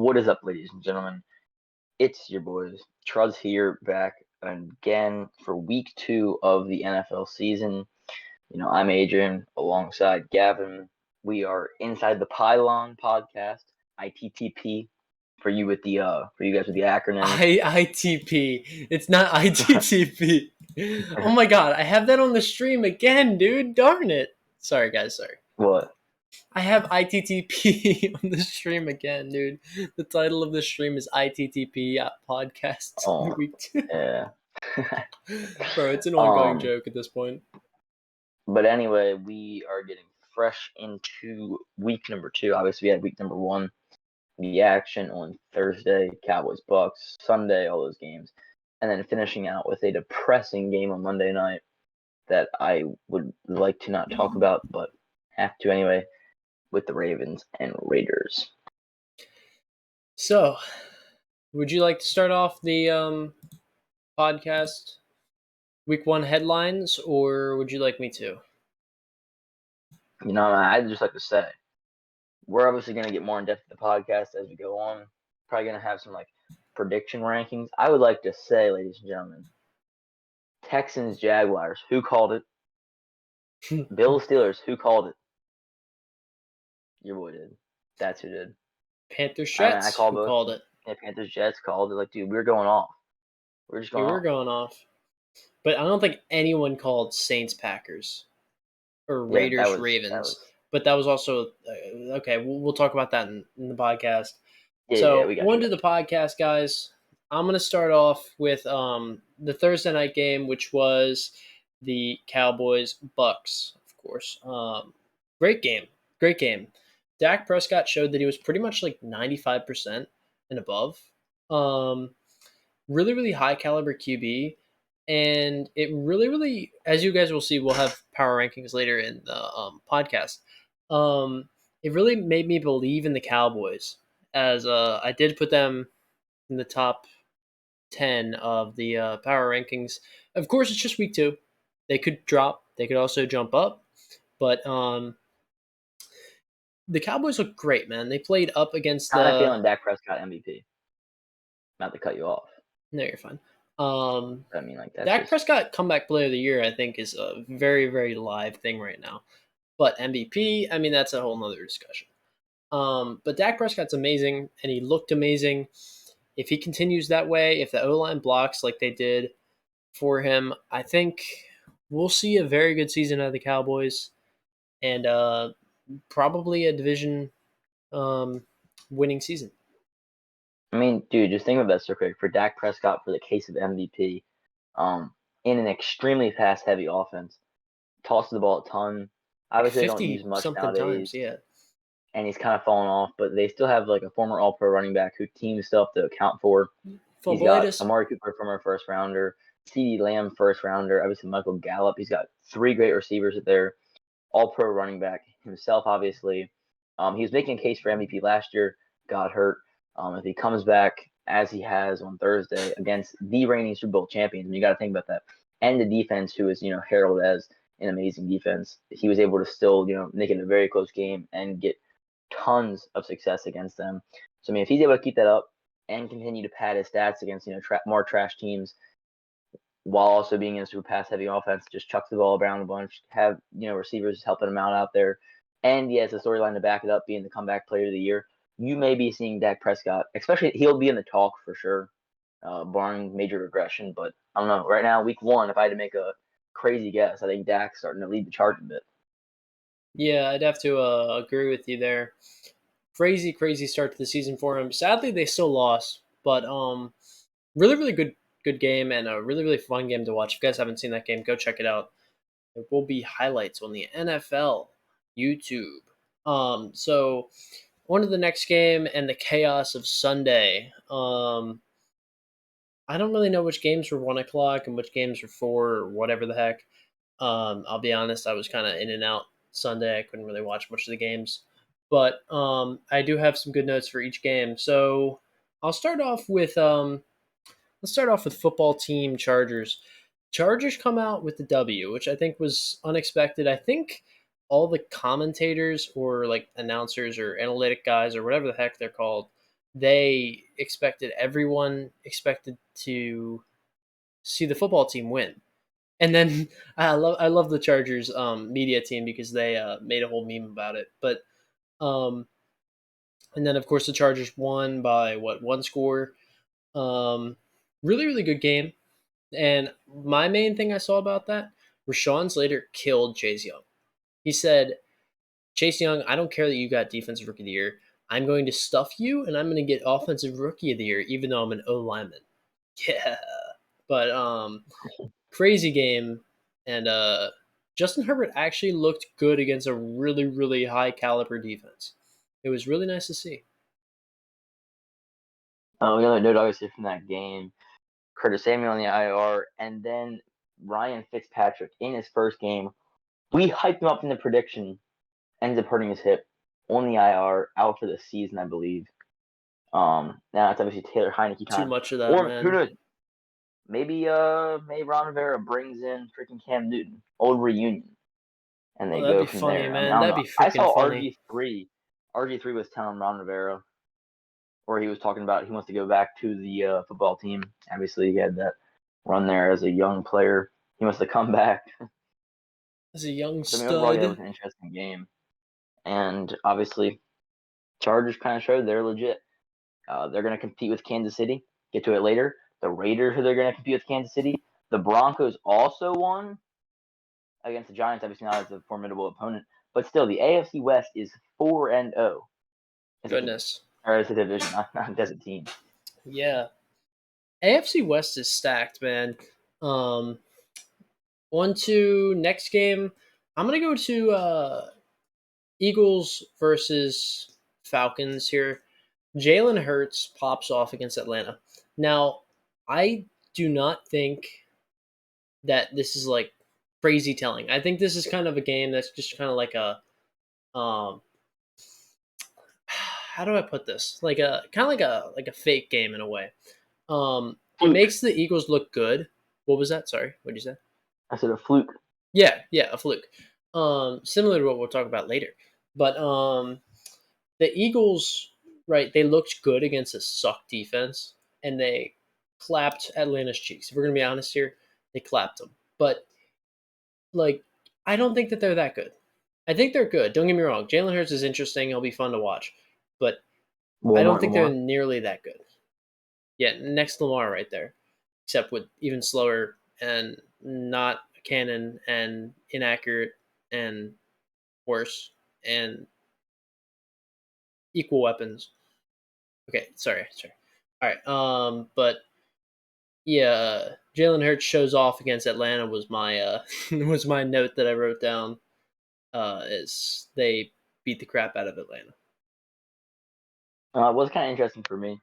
What is up, ladies and gentlemen? It's your boys, Truz here, back again for week 2 of the NFL season. I'm Adrian alongside Gavin. We are inside the Pylon podcast, ITTP, for you guys with the acronyms. ITP. It's not ITTP. Oh my god, I have that on the stream again, dude. Darn it. Sorry, guys. Sorry. What? I have ITTP on the stream again, dude. The title of the stream is ITTP podcast Oh, week 2. yeah. Bro, it's an ongoing Um, joke at this point. but anyway, we are getting fresh into week number 2. Obviously, we had week number 1. The action on Thursday, Cowboys Bucks, Sunday, all those games, and then finishing out with a depressing game on Monday night that I would like to not talk about, but have to anyway, with the Ravens and Raiders. So, would you like to start off the podcast week 1 headlines, or would you like me to? I'd just like to say, we're obviously going to get more in depth with the podcast as we go on. Probably going to have some prediction rankings. I would like to say, ladies and gentlemen, Texans, Jaguars, who called it? Bills, Steelers, who called it? Your boy did. That's who did. Panthers, I Jets, called who both. called it? Yeah, Panthers, Jets called it. Dude, we're going off. We're just going We're off. going off. But I don't think anyone called Saints, Packers, or Yeah, Raiders, Ravens. But that was also okay. We'll talk about that in the podcast. Yeah, So we got on to the podcast, guys. I'm gonna start off with the Thursday night game, which was the Cowboys Bucks, of course. Great game, great game. Dak Prescott showed that he was pretty much like 95% and above. Really, really high caliber QB. And it really, as you guys will see, we'll have power rankings later in the podcast. It really made me believe in the Cowboys, as I did put them in the top 10 of the power rankings. Of course, it's just week 2. They could drop, they could also jump up. But the Cowboys look great, man. They played up against kind of feeling Dak Prescott MVP. Not to cut you off. No, you're fine. I mean, that's Dak Prescott comeback player of the year, I think, is a very, very live thing right now. But MVP, I mean, that's a whole nother discussion. But Dak Prescott's amazing, and he looked amazing. If he continues that way, if the O-line blocks like they did for him, I think we'll see a very good season out of the Cowboys, and probably a division winning season. I mean, dude, just think of that so quick. For Dak Prescott, for the case of MVP, in an extremely pass-heavy offense, tosses the ball a ton. Obviously, they don't use much nowadays. Times, yeah. And he's kind of fallen off, but they still have a former All-Pro running back who teams still have to account for. He's got Amari Cooper, former first-rounder, CeeDee Lamb, first-rounder, obviously Michael Gallup. He's got 3 great receivers there. All-Pro running back himself, obviously. He was making a case for MVP last year, got hurt. If he comes back as he has on Thursday against the reigning Super Bowl champions, and you got to think about that, and the defense, who is heralded as an amazing defense, he was able to still make it a very close game and get tons of success against them. So I mean, if he's able to keep that up and continue to pad his stats against more trash teams, while also being in a super pass heavy offense, just chucks the ball around a bunch, have receivers helping him out there, and he has a storyline to back it up, being the comeback player of the year. You may be seeing Dak Prescott, especially he'll be in the talk for sure, barring major regression. But I don't know. Right now, week 1, if I had to make a crazy guess, I think Dak's starting to lead the charge a bit. Yeah, I'd have to agree with you there. Crazy start to the season for him. Sadly, they still lost, but really good game, and a really fun game to watch. If you guys haven't seen that game, go check it out. There will be highlights on the NFL YouTube. So on to the next game and the chaos of Sunday. I don't really know which games were 1 o'clock and which games were 4 or whatever the heck. I'll be honest, I was kind of in and out Sunday. I couldn't really watch much of the games. But I do have some good notes for each game. So I'll start off with let's start off with football team Chargers. Chargers come out with the W, which I think was unexpected. I think all the commentators or announcers or analytic guys or whatever the heck they're called everyone expected to see the football team win. And then I love the Chargers media team because they made a whole meme about it. But and then of course the Chargers won by one score. Really really good game. And my main thing I saw about that, Rashawn Slater killed Chase Young. He said, Chase Young, I don't care that you got Defensive Rookie of the Year. I'm going to stuff you, and I'm going to get Offensive Rookie of the Year, even though I'm an O lineman. Yeah, but crazy game, and Justin Herbert actually looked good against a really really high caliber defense. It was really nice to see. The other note, obviously, from that game, Curtis Samuel on the IR, and then Ryan Fitzpatrick in his first game. We hyped him up in the prediction, ends up hurting his hip on the IR, out for the season, I believe. Now it's obviously Taylor Heineke time. Too much of that, or man. Who knows? Maybe Ron Rivera brings in freaking Cam Newton, old reunion, and they that'd go be from funny, there. man. I don't That'd know. be I freaking saw funny. RG3 was telling Ron Rivera, or he was talking about he wants to go back to the football team. Obviously, he had that run there as a young player. He wants to come back. As a young So, overall, yeah, it was stud. an interesting game. And obviously, Chargers kind of showed they're legit. They're going to compete with Kansas City. Get to it later. The Raiders, who they're going to compete with Kansas City. The Broncos also won against the Giants, obviously not as a formidable opponent. But still, the AFC West is 4-0. Goodness. As a division, not as a team. Yeah. AFC West is stacked, man. On to next game. I'm gonna go to Eagles versus Falcons here. Jalen Hurts pops off against Atlanta. Now, I do not think that this is like crazy telling. I think this is kind of a game that's just kind of like a how do I put this? Like a kind of like a fake game in a way. It makes the Eagles look good. What was that? Sorry, what did you say? I said a fluke. Yeah, a fluke. Similar to what we'll talk about later. But the Eagles, right? They looked good against a suck defense, and they clapped Atlanta's cheeks. If we're gonna be honest here, they clapped them. But like, I don't think that they're that good. I think they're good. Don't get me wrong. Jalen Hurts is interesting. He'll be fun to watch, but I don't think they're nearly that good. Yeah, next Lamar right there, except with even slower and not a cannon and inaccurate and worse and equal weapons. Okay, sorry. All right, but yeah, Jalen Hurts shows off against Atlanta was my was my note that I wrote down. Is they beat the crap out of Atlanta. It was kind of interesting for me.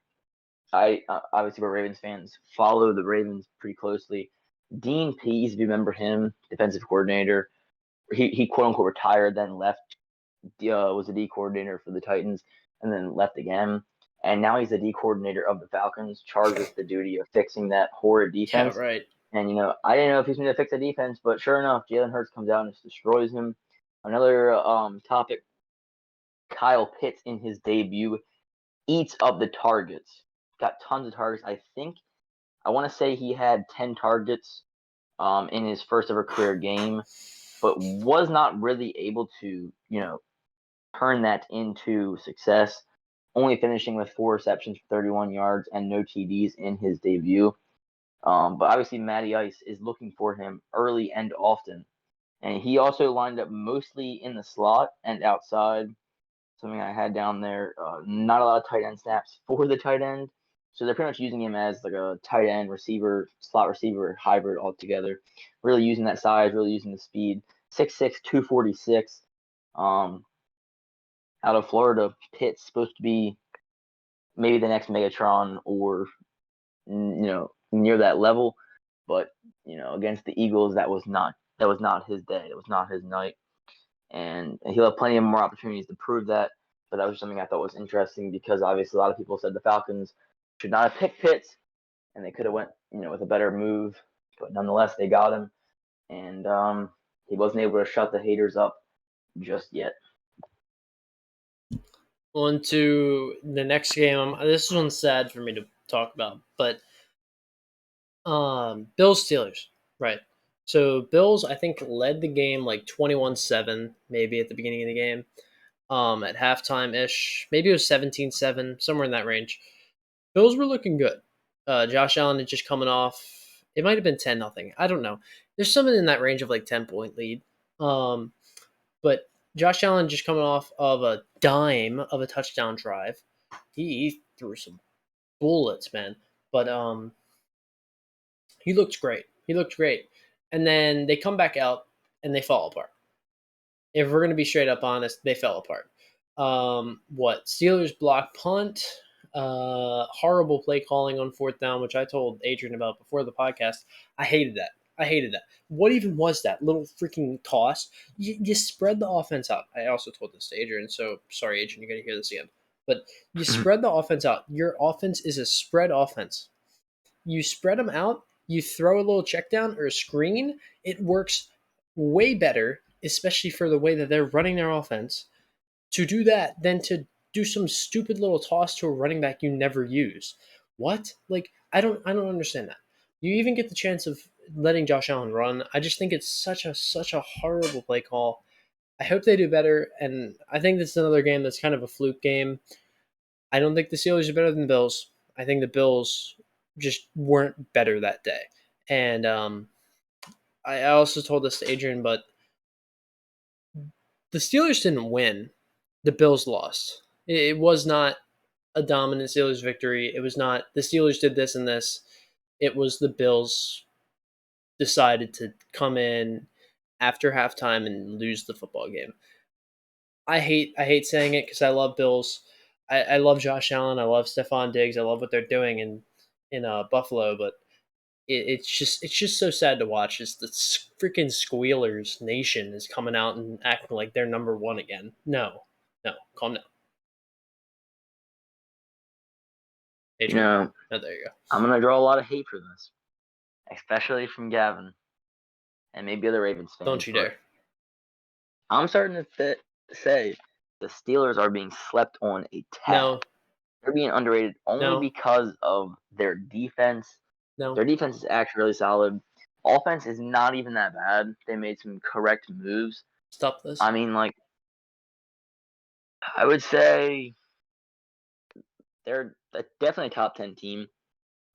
I obviously we're Ravens fans, follow the Ravens pretty closely. Dean Pease, if you remember him, defensive coordinator, he quote unquote retired, then left. Was a D coordinator for the Titans, and then left again. And now he's the D coordinator of the Falcons, charged with the duty of fixing that horrid defense. Yeah, right. And I didn't know if he's going to fix the defense, but sure enough, Jalen Hurts comes out and just destroys him. Another topic: Kyle Pitts in his debut eats up the targets. Got tons of targets. I want to say he had 10 targets in his first ever career game, but was not really able to, turn that into success. Only finishing with 4 receptions for 31 yards and no TDs in his debut. But obviously, Matty Ice is looking for him early and often. And he also lined up mostly in the slot and outside. Something I had down there. Not a lot of tight end snaps for the tight end. So they're pretty much using him as like a tight end receiver, slot receiver hybrid altogether. Really using that size, really using the speed. 6'6", 246. Out of Florida, Pitt's supposed to be maybe the next Megatron or near that level, but against the Eagles, that was not his day. It was not his night, and he'll have plenty of more opportunities to prove that. But that was something I thought was interesting because obviously a lot of people said the Falcons should not have picked Pitts, and they could have went with a better move, but nonetheless they got him, and he wasn't able to shut the haters up just yet. On to the next game. This one's sad for me to talk about, but Bills Steelers, right? So Bills, I think, led the game like 21-7, maybe at the beginning of the game. At halftime ish, maybe it was 17-7, somewhere in that range. Bills were looking good. Josh Allen had just coming off. It might have been 10-0. I don't know. There's something in that range of like 10-point lead. But Josh Allen just coming off of a dime of a touchdown drive. He threw some bullets, man. But he looked great. He looked great. And then they come back out and they fall apart. If we're gonna be straight up honest, they fell apart. What Steelers block punt, horrible play calling on fourth down, which I told Adrian about before the podcast. I hated that. I hated that. What even was that little freaking toss? You spread the offense out. I also told this to Adrian, so sorry, Adrian, you're gonna hear this again. But you spread the offense out. Your offense is a spread offense. You spread them out. You throw a little check down or a screen. It works way better, especially for the way that they're running their offense, to do that than to do some stupid little toss to a running back you never use. What? Like I don't understand that. You even get the chance of letting Josh Allen run. I just think it's such a horrible play call. I hope they do better, and I think this is another game that's kind of a fluke game. I don't think the Steelers are better than the Bills. I think the Bills just weren't better that day. And I also told this to Adrian, but the Steelers didn't win. The Bills lost. It was not a dominant Steelers victory. It was not the Steelers did this and this. It was the Bills decided to come in after halftime and lose the football game. I hate saying it because I love Bills. I love Josh Allen. I love Stephon Diggs. I love what they're doing in Buffalo, but it's just so sad to watch. It's the freaking Squealers nation is coming out and acting like they're number one again. No, calm down. Adrian. Oh, there you go. I'm gonna draw a lot of hate for this, especially from Gavin and maybe other Ravens fans. Don't you dare. I'm starting to say the Steelers are being slept on a tad. No. They're being underrated only because of their defense. No. Their defense is actually really solid. Offense is not even that bad. They made some correct moves. Stop this. I mean, like, I would say they're definitely a top 10 team.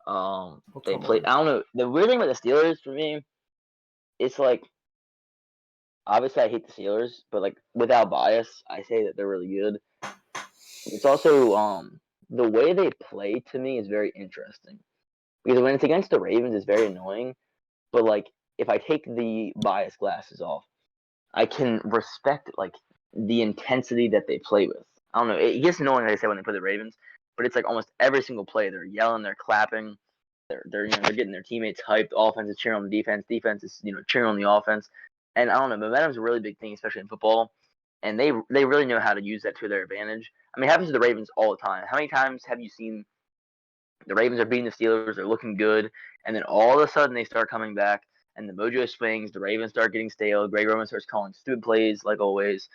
They play. I don't know. The weird thing about the Steelers for me, it's like, obviously I hate the Steelers, but like without bias, I say that they're really good. It's also the way they play to me is very interesting because when it's against the Ravens, it's very annoying. But like if I take the bias glasses off, I can respect like the intensity that they play with. I don't know. It gets annoying, like I said, when they play the Ravens, but it's like almost every single play they're yelling, they're clapping, they're getting their teammates hyped. Offense is cheering on the defense. Defense is cheering on the offense. And I don't know, momentum's a really big thing, especially in football. And they really know how to use that to their advantage. I mean, it happens to the Ravens all the time. How many times have you seen the Ravens are beating the Steelers, they're looking good, and then all of a sudden they start coming back, and the mojo swings, the Ravens start getting stale, Greg Roman starts calling stupid plays like always,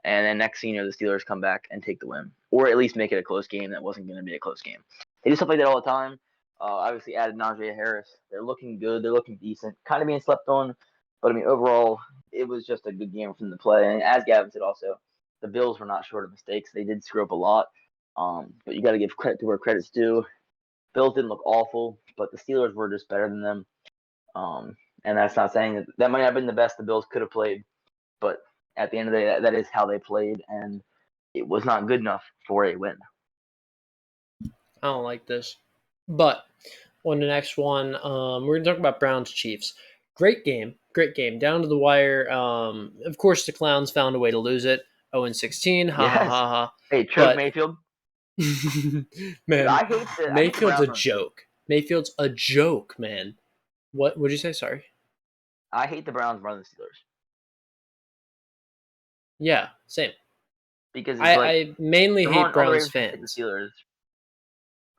and then next thing you know, the Steelers come back and take the win, or at least make it a close game that wasn't going to be a close game. They do stuff like that all the time. Obviously added Najee Harris. They're looking good. They're looking decent. Kind of being slept on, but I mean overall, it was just a good game from the play. And as Gavin said, also the Bills were not short of mistakes. They did screw up a lot, but you got to give credit to where credit's due. Bills didn't look awful, but the Steelers were just better than them. And that's not saying that might not have been the best the Bills could have played, but at the end of the day, that is how they played, and it was not good enough for a win. I don't like this. But on the next one, we're going to talk about Browns-Chiefs. Great game. Down to the wire. Of course, the Clowns found a way to lose it. 0-16. Ha ha ha ha. Hey, Chuck Mayfield. Man, I hate Mayfield's a joke. Mayfield's a joke, man. What would you say? Sorry. I hate the Browns more than the Steelers. Yeah, same. Because I mainly hate Browns fans. Steelers.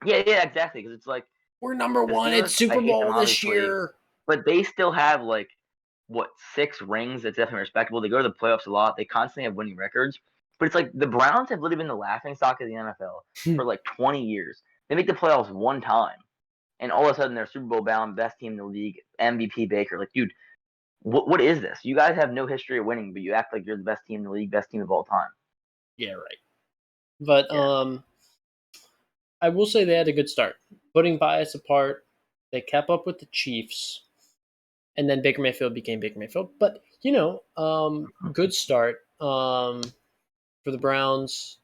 Yeah, exactly. Because it's like we're number one at Super Bowl this year, but they still have like 6 rings? That's definitely respectable. They go to the playoffs a lot. They constantly have winning records. But it's like the Browns have literally been the laughing stock of the NFL for like 20 years. They make the playoffs one time, and all of a sudden they're Super Bowl bound, best team in the league, MVP Baker. Like, dude, what is this? You guys have no history of winning, but you act like you're the best team in the league, best team of all time. Yeah, right. But Yeah. I will say they had a good start. Putting bias apart, they kept up with the Chiefs, and then Baker Mayfield became Baker Mayfield. But good start for the Browns.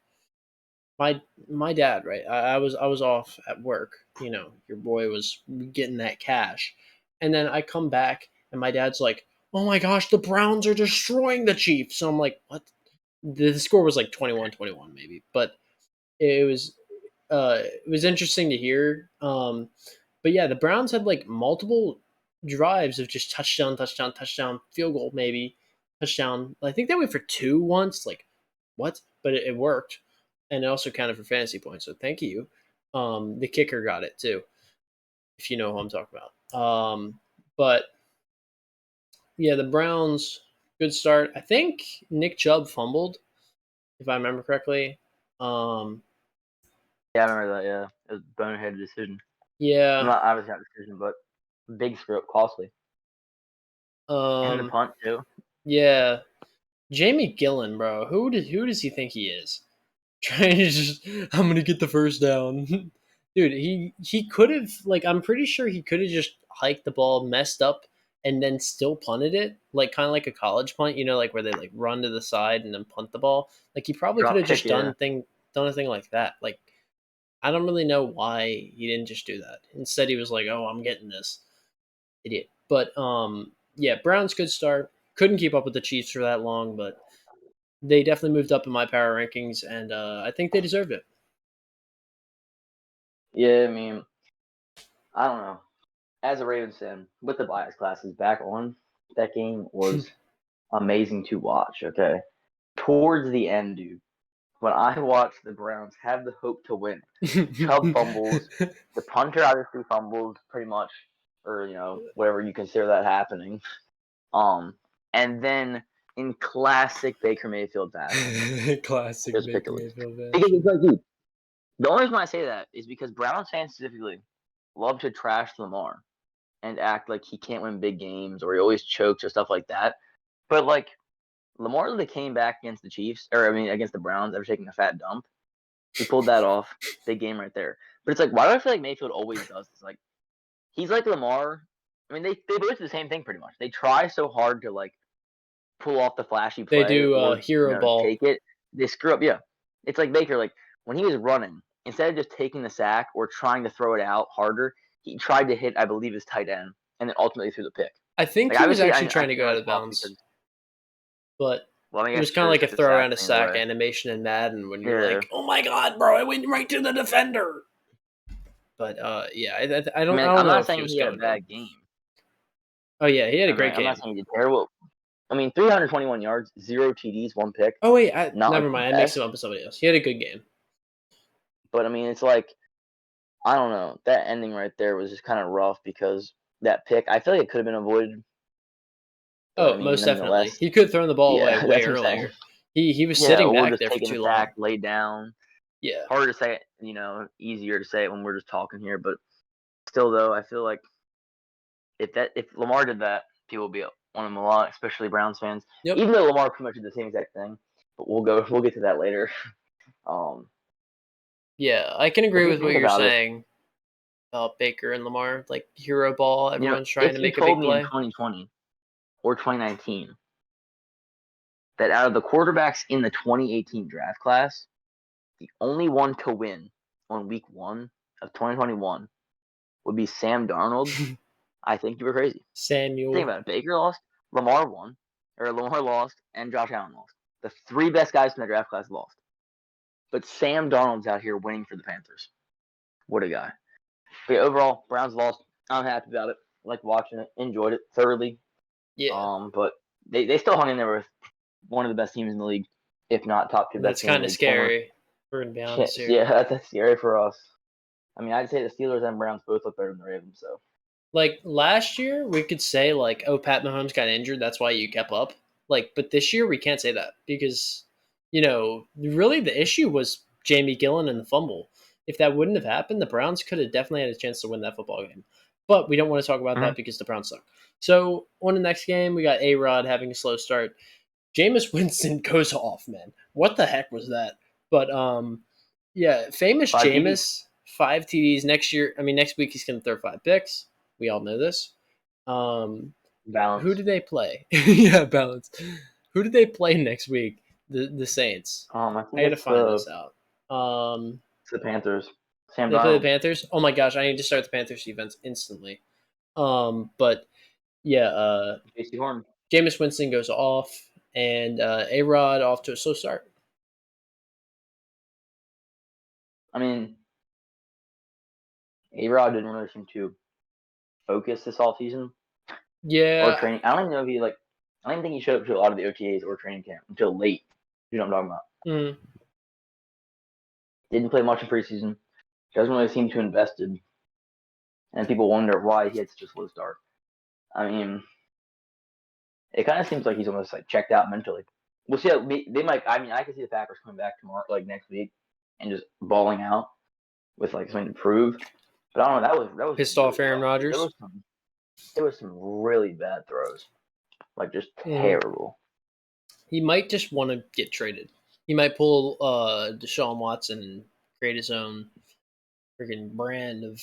My dad, right? I was off at work. Your boy was getting that cash, and then I come back, and my dad's like, "Oh my gosh, the Browns are destroying the Chiefs." So I'm like, "What?" The score was like 21-21 maybe, but it was interesting to hear. But yeah, the Browns had like multiple drives of just touchdown, touchdown, touchdown, field goal, maybe touchdown. I think they went for two once. Like, what? But it worked, and it also counted for fantasy points. So thank you. The kicker got it too, if you know who I'm talking about. But yeah, the Browns, good start. I think Nick Chubb fumbled, if I remember correctly. Yeah, I remember that. Yeah, it was a boneheaded decision. Yeah. Not obviously not a decision, but big screw up, costly, and the Um. punt too. Yeah. Jamie Gillen, bro. Who does he think he is? Trying to just I'm gonna get the first down. Dude, he could have I'm pretty sure he could have just hiked the ball, messed up, and then still punted it. Like kind of like a college punt, like where they like run to the side and then punt the ball. Like he probably could Drop have kick, just yeah. done a thing like that. Like I don't really know why he didn't just do that. Instead he was like, "Oh, I'm getting this." Idiot. But yeah, Browns good start. Couldn't keep up with the Chiefs for that long, but they definitely moved up in my power rankings, and I think they deserved it. Yeah, I mean, I don't know. As a Ravens fan, with the bias classes back on, that game was amazing to watch. Okay, towards the end, dude, when I watched the Browns have the hope to win, Chubb fumbles, the punter obviously fumbles pretty much, or whatever you consider that happening. Um, and then in classic Baker Mayfield fashion, Classic just Baker ridiculous. Mayfield Because it's fashion. like, dude, the only reason why I say that is because Browns fans specifically love to trash Lamar and act like he can't win big games or he always chokes or stuff like that. But like Lamar really came back against the Chiefs, or I mean against the Browns after taking a fat dump. He pulled that off. Big game right there. But it's like, why do I feel like Mayfield always does this? Like he's like Lamar. I mean, they both do the same thing pretty much. They try so hard to like pull off the flashy They play do or hero ball. take it. They screw up. Yeah, it's like Baker. Like when he was running, instead of just taking the sack or trying to throw it out harder, he tried to hit, I believe, his tight end, and then ultimately threw the pick. I think Like he was obviously, actually I trying to go know out it's of fluff bounds, because but well, I it guess was kind of sure like a took the throw sack around a thing sack away. animation in Madden when you're Yeah, like, "Oh my god, bro! I went right to the defender." But yeah, I I don't mean, I like, don't I'm know not if he saying was he had a going to. bad game. Oh yeah, he had a great I'm not game. saying he did terrible. I mean, 321 yards, 0 TDs, 1 pick. Oh wait, Not never like the mind. I mixed him best, up with somebody else. He had a good game. but I mean, it's like I don't know. That ending right there was just kind of rough because that pick, I feel like it could have been avoided. But I Oh, mean, most definitely. nonetheless, He could have thrown the ball away yeah, way that's what I'm saying. earlier. He was Yeah, sitting or back just there for taking the too sack, long. lay down. Yeah. Harder to say it, easier to say it when we're just talking here. But still, though, I feel like if Lamar did that, people would be on him a lot, especially Browns fans. Yep. Even though Lamar pretty much did the same exact thing, but we'll get to that later. Um, Yeah, I can if agree you with what think you're about it, saying about Baker and Lamar, like hero ball. Everyone's trying if to you make a told big me in play. 2020 or 2019 that out of the quarterbacks in the 2018 draft class, the only one to win on week 1 of 2021 would be Sam Darnold, I think you were crazy. Think Samuel. about it. Baker lost, Lamar won, or Lamar lost, and Josh Allen lost. The three best guys from the draft class lost. But Sam Darnold's out here winning for the Panthers. What a guy. But yeah, overall, Browns lost. I'm happy about it. Like watching it. Enjoyed it thoroughly. Yeah, But they still hung in there with one of the best teams in the league, if not top two best that's team in kind the of league. Former scary. We're gonna be honest here. yeah, that's scary for us. I mean, I'd say the Steelers and Browns both look better than the Ravens. So Like last year, we could say like, "Oh, Pat Mahomes got injured, that's why you kept up." Like, but this year we can't say that because really the issue was Jamie Gillen and the fumble. If that wouldn't have happened, the Browns could have definitely had a chance to win that football game. But we don't want to talk about that because the Browns suck. So on the next game, we got A-Rod having a slow start. Jameis Winston goes off, man. What the heck was that? But yeah, famous Jameis, 5 TDs next year. I mean, next week he's going to throw 5 picks. We all know this. Balance. Who do they play? Yeah, balance. Who do they play next week? The Saints. I got to find this out. It's the Panthers. They play the Panthers. Oh my gosh, I need to start the Panthers defense instantly. But yeah, JC Horn. Jameis Winston goes off, and A-Rod off to a slow start. I mean, A-Rod didn't really seem to focus this offseason. Yeah. Or training. I don't even know if he I don't even think he showed up to a lot of the OTAs or training camp until late. You know what I'm talking about? Mm. Didn't play much in preseason. Doesn't really seem too invested. And people wonder why he had such a slow start. I mean, it kind of seems like he's almost checked out mentally. We'll see. They might. I mean, I can see the Packers coming back tomorrow, next week, and just balling out with something to prove. But I don't know. That was pissed off Aaron Rodgers. There was some really bad throws, just terrible. He might just want to get traded. He might pull Deshaun Watson and create his own freaking brand of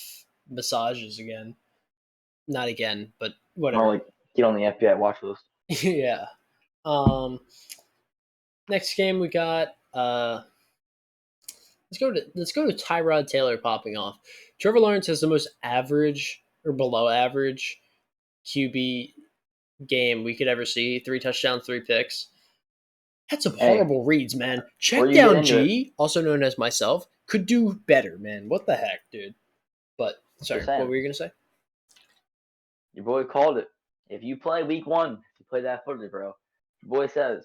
massages again. Not again, but whatever. Or get on the FBI watch list. Yeah. Next game we got. Let's go to Tyrod Taylor popping off. Trevor Lawrence has the most average or below average QB game we could ever see. 3 touchdowns, 3 picks. That's some horrible reads, man. Check down G, also known as myself, could do better, man. What the heck, dude? But sorry, what were you gonna say? Your boy called it. If you play week 1, if you play that footage, bro, your boy says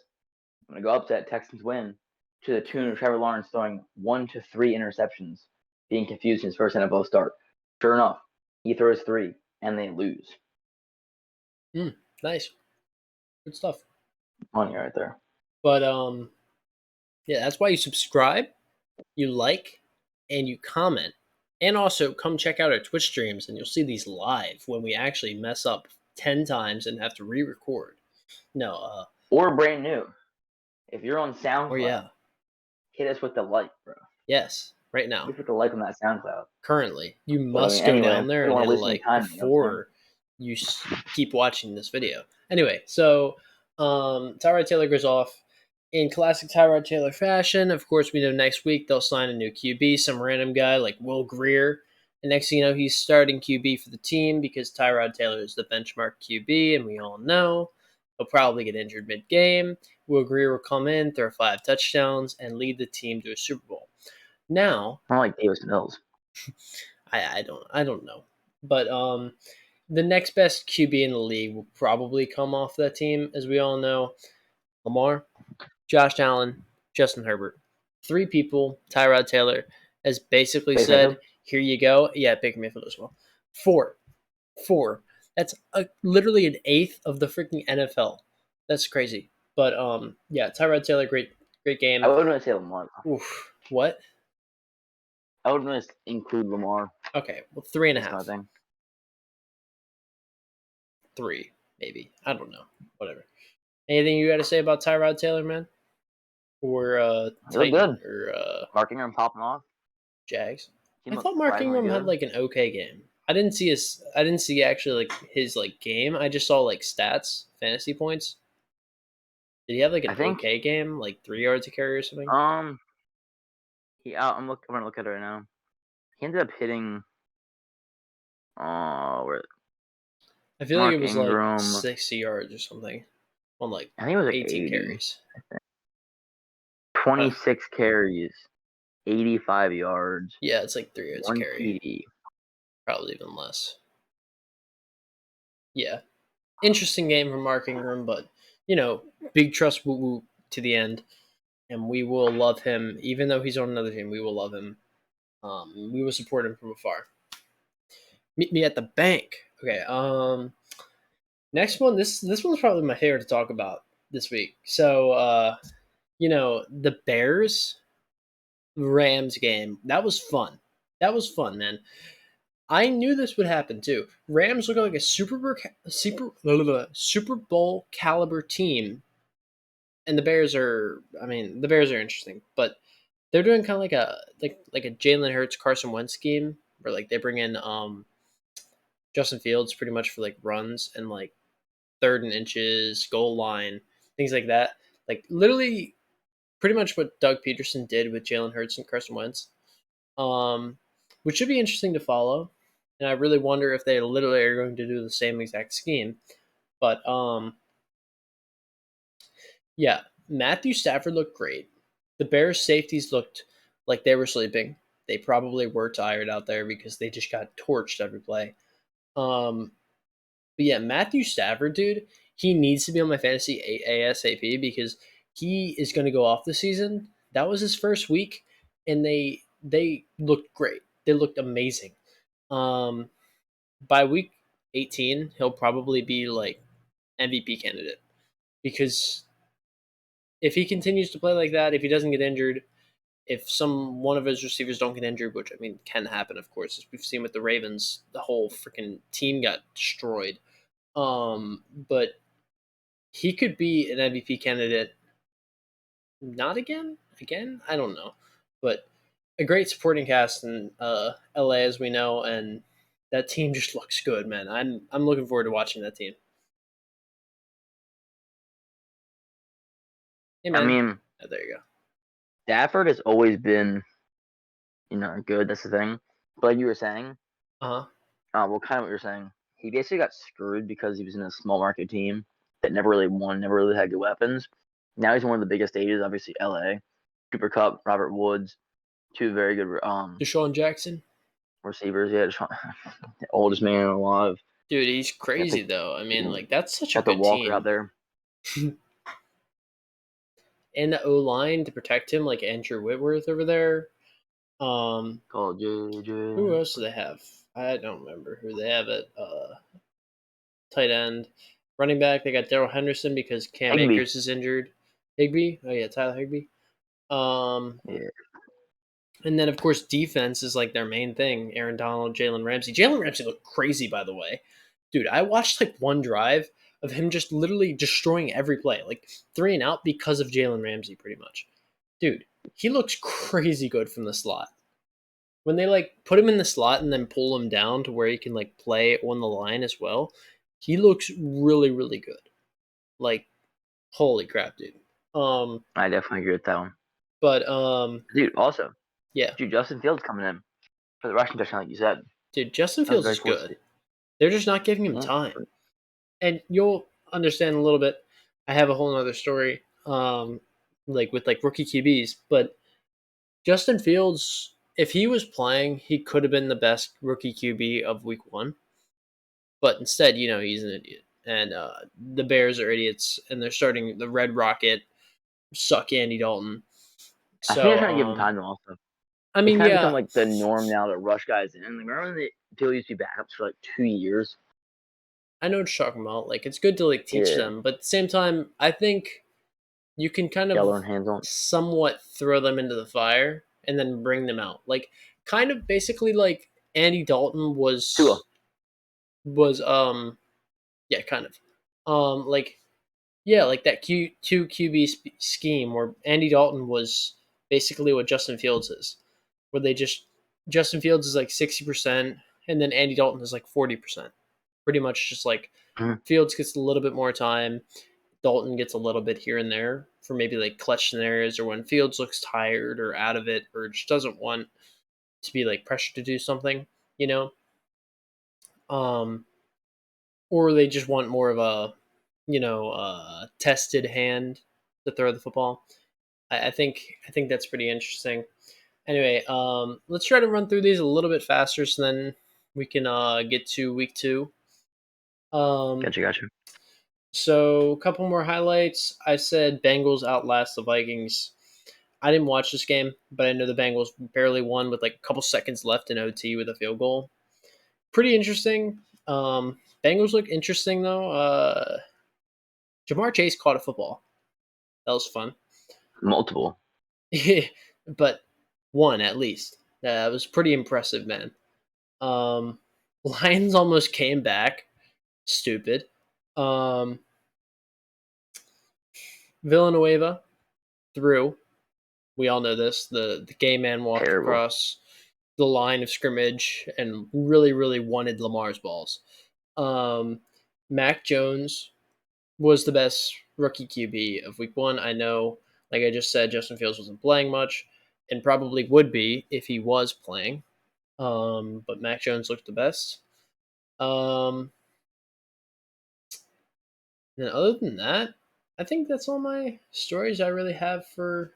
I'm gonna go upset Texans win to the tune of Trevor Lawrence throwing 1 to 3 interceptions, being confused in his first NFL start. Sure enough, he throws 3 and they lose. Nice, good stuff. Money right there. But yeah, that's why you subscribe, you like, and you comment, and also come check out our Twitch streams, and you'll see these live when we actually mess up 10 times and have to re-record. No, or brand new. If you're on SoundCloud, or yeah, hit us with the like, bro. Yes, right now. Hit us with the like on that SoundCloud. Currently, you must go down there and hit a like before you keep watching this video. Anyway, so Tyrod Taylor goes off in classic Tyrod Taylor fashion. Of course, we know next week they'll sign a new QB, some random guy like Will Grier. And next thing you know, he's starting QB for the team because Tyrod Taylor is the benchmark QB, and we all know he'll probably get injured mid-game. Will Grier will come in, throw 5 touchdowns, and lead the team to a Super Bowl. Now, I like Davis Mills. I don't know, but the next best QB in the league will probably come off that team, as we all know. Lamar, Josh Allen, Justin Herbert, 3 people. Tyrod Taylor has basically said, "Here you go." Yeah, Baker Mayfield as well. 4. That's literally an eighth of the freaking NFL. That's crazy. But yeah, Tyrod Taylor, great game. I wouldn't want to say Lamar. Oof, what? I would want to include Lamar. Okay, well, 3.5. 3, maybe. I don't know. Whatever. Anything you got to say about Tyrod Taylor, man? Or Titan, good. Or Mark Ingram popping off. Jags. I thought Mark Ingram had an okay game. I didn't see actually his game. I just saw stats, fantasy points. Did he have an okay game, 3 yards a carry or something? I'm gonna look at it right now. He ended up hitting. Where? I feel like it was 60 yards or something on I think it was 18 80, carries. 26 carries, 85 yards. Yeah, it's 3 yards a carry. TD. Probably even less. Yeah. Interesting game from Mark Ingram, but, big trust woo-woo to the end. And we will love him. Even though he's on another team, we will love him. We will support him from afar. Meet me at the bank. Okay, next one. This one's probably my favorite to talk about this week. So, the Bears Rams game, that was fun. That was fun, man. I knew this would happen too. Rams look like a Super Bowl caliber team, and the Bears are interesting, but they're doing kind of like a Jalen Hurts Carson Wentz scheme where like they bring in Justin Fields pretty much for like runs and like third and inches, goal line, things like that. Like literally pretty much what Doug Peterson did with Jalen Hurts and Carson Wentz, um, which should be interesting to follow. And I really wonder if they literally are going to do the same exact scheme. But yeah, Matthew Stafford looked great. The Bears safeties looked like they were sleeping. They probably were tired out there because they just got torched every play. Um, but yeah, Matthew Stafford, dude, he needs to be on my fantasy ASAP because he is going to go off the season. That was his first week, and they looked great. They looked amazing. Um, by week 18, he'll probably be like MVP candidate because if he continues to play like that, if he doesn't get injured, if one of his receivers don't get injured, which I mean can happen, of course, as we've seen with the Ravens, the whole freaking team got destroyed. But he could be an MVP candidate. Not again. I don't know, but a great supporting cast in LA, as we know, and that team just looks good, man. I'm looking forward to watching that team. Hey, I man. mean, Oh, there you go. Stafford has always been, good. That's the thing. But like you were saying, Uh huh. well, kind of what you're saying. He basically got screwed because he was in a small market team that never really won, never really had good weapons. Now he's in one of the biggest stages, obviously LA. Cooper Cup, Robert Woods, two very good Deshaun Jackson. receivers. Yeah, the oldest man alive. Dude, he's Got crazy the though. I mean, like that's such a got the good Walker out team. there. And the O line to protect him, like Andrew Whitworth over there. Um, Called who JJ. else do they have? I don't remember who they have at tight end. Running back, they got Daryl Henderson because Cam Higby. Akers is injured. Higby, oh yeah, Tyler Higby. Um, Yeah. and then of course defense is like their main thing. Aaron Donald, Jalen Ramsey. Jalen Ramsey looked crazy, by the way, dude. I watched like one drive of him just literally destroying every play, like 3 and out because of Jalen Ramsey, pretty much. Dude, he looks crazy good from the slot. When they like put him in the slot and then pull him down to where he can like play on the line as well, he looks really, really good. Like, holy crap, dude. Um, I definitely agree with that one. but Dude, also, yeah, Justin Fields coming in for the rushing touchdown, like you said. dude, Justin That was Fields very is cool to good. see. They're just not giving him Yeah. time, and you'll understand a little bit. I have a whole other story, like with like rookie QBs, but Justin Fields, if he was playing, he could have been the best rookie QB of Week 1. But instead, he's an idiot. And the Bears are idiots, and they're starting the Red Rocket, suck Andy Dalton. I think they're So, trying to give him time though. Also, I it's mean, kind of become yeah, like the norm now to rush guys in. Like, remember when the Field used to be backups for like 2 years? I know what you're talking about. Like, it's good to like teach Yeah, them, but at the same time, I think you can kind gotta of learn hands on. somewhat throw them into the fire and then bring them out. Like, kind of basically like Andy Dalton Tua. was yeah, kind of like yeah, like that two QB scheme where Andy Dalton was basically what Justin Fields is, where they just Justin Fields is like 60%, and then Andy Dalton is like 40%. Pretty much just like Mhm. Fields gets a little bit more time, Dalton gets a little bit here and there for maybe like clutch scenarios or when Fields looks tired or out of it or just doesn't want to be like pressured to do something, you know. Um, or they just want more of a tested hand to throw the football. I think that's pretty interesting. Anyway, let's try to run through these a little bit faster so then we can get to week 2. Um, Gotcha. so a couple more highlights. I said Bengals outlast the Vikings. I didn't watch this game, but I know the Bengals barely won with like a couple seconds left in OT with a field goal. Pretty interesting. Bengals look interesting though. Jamar Chase caught a football. That was fun. Multiple. But one at least. That was pretty impressive, man. Lions almost came back. Stupid. Um, Villanueva threw. We all know this. The gay man walked Terrible. across the line of scrimmage and really, really wanted Lamar's balls. Mac Jones was the best rookie QB of week one. I know, like I just said, Justin Fields wasn't playing much and probably would be if he was playing. But Mac Jones looked the best. And other than that, I think that's all my stories I really have for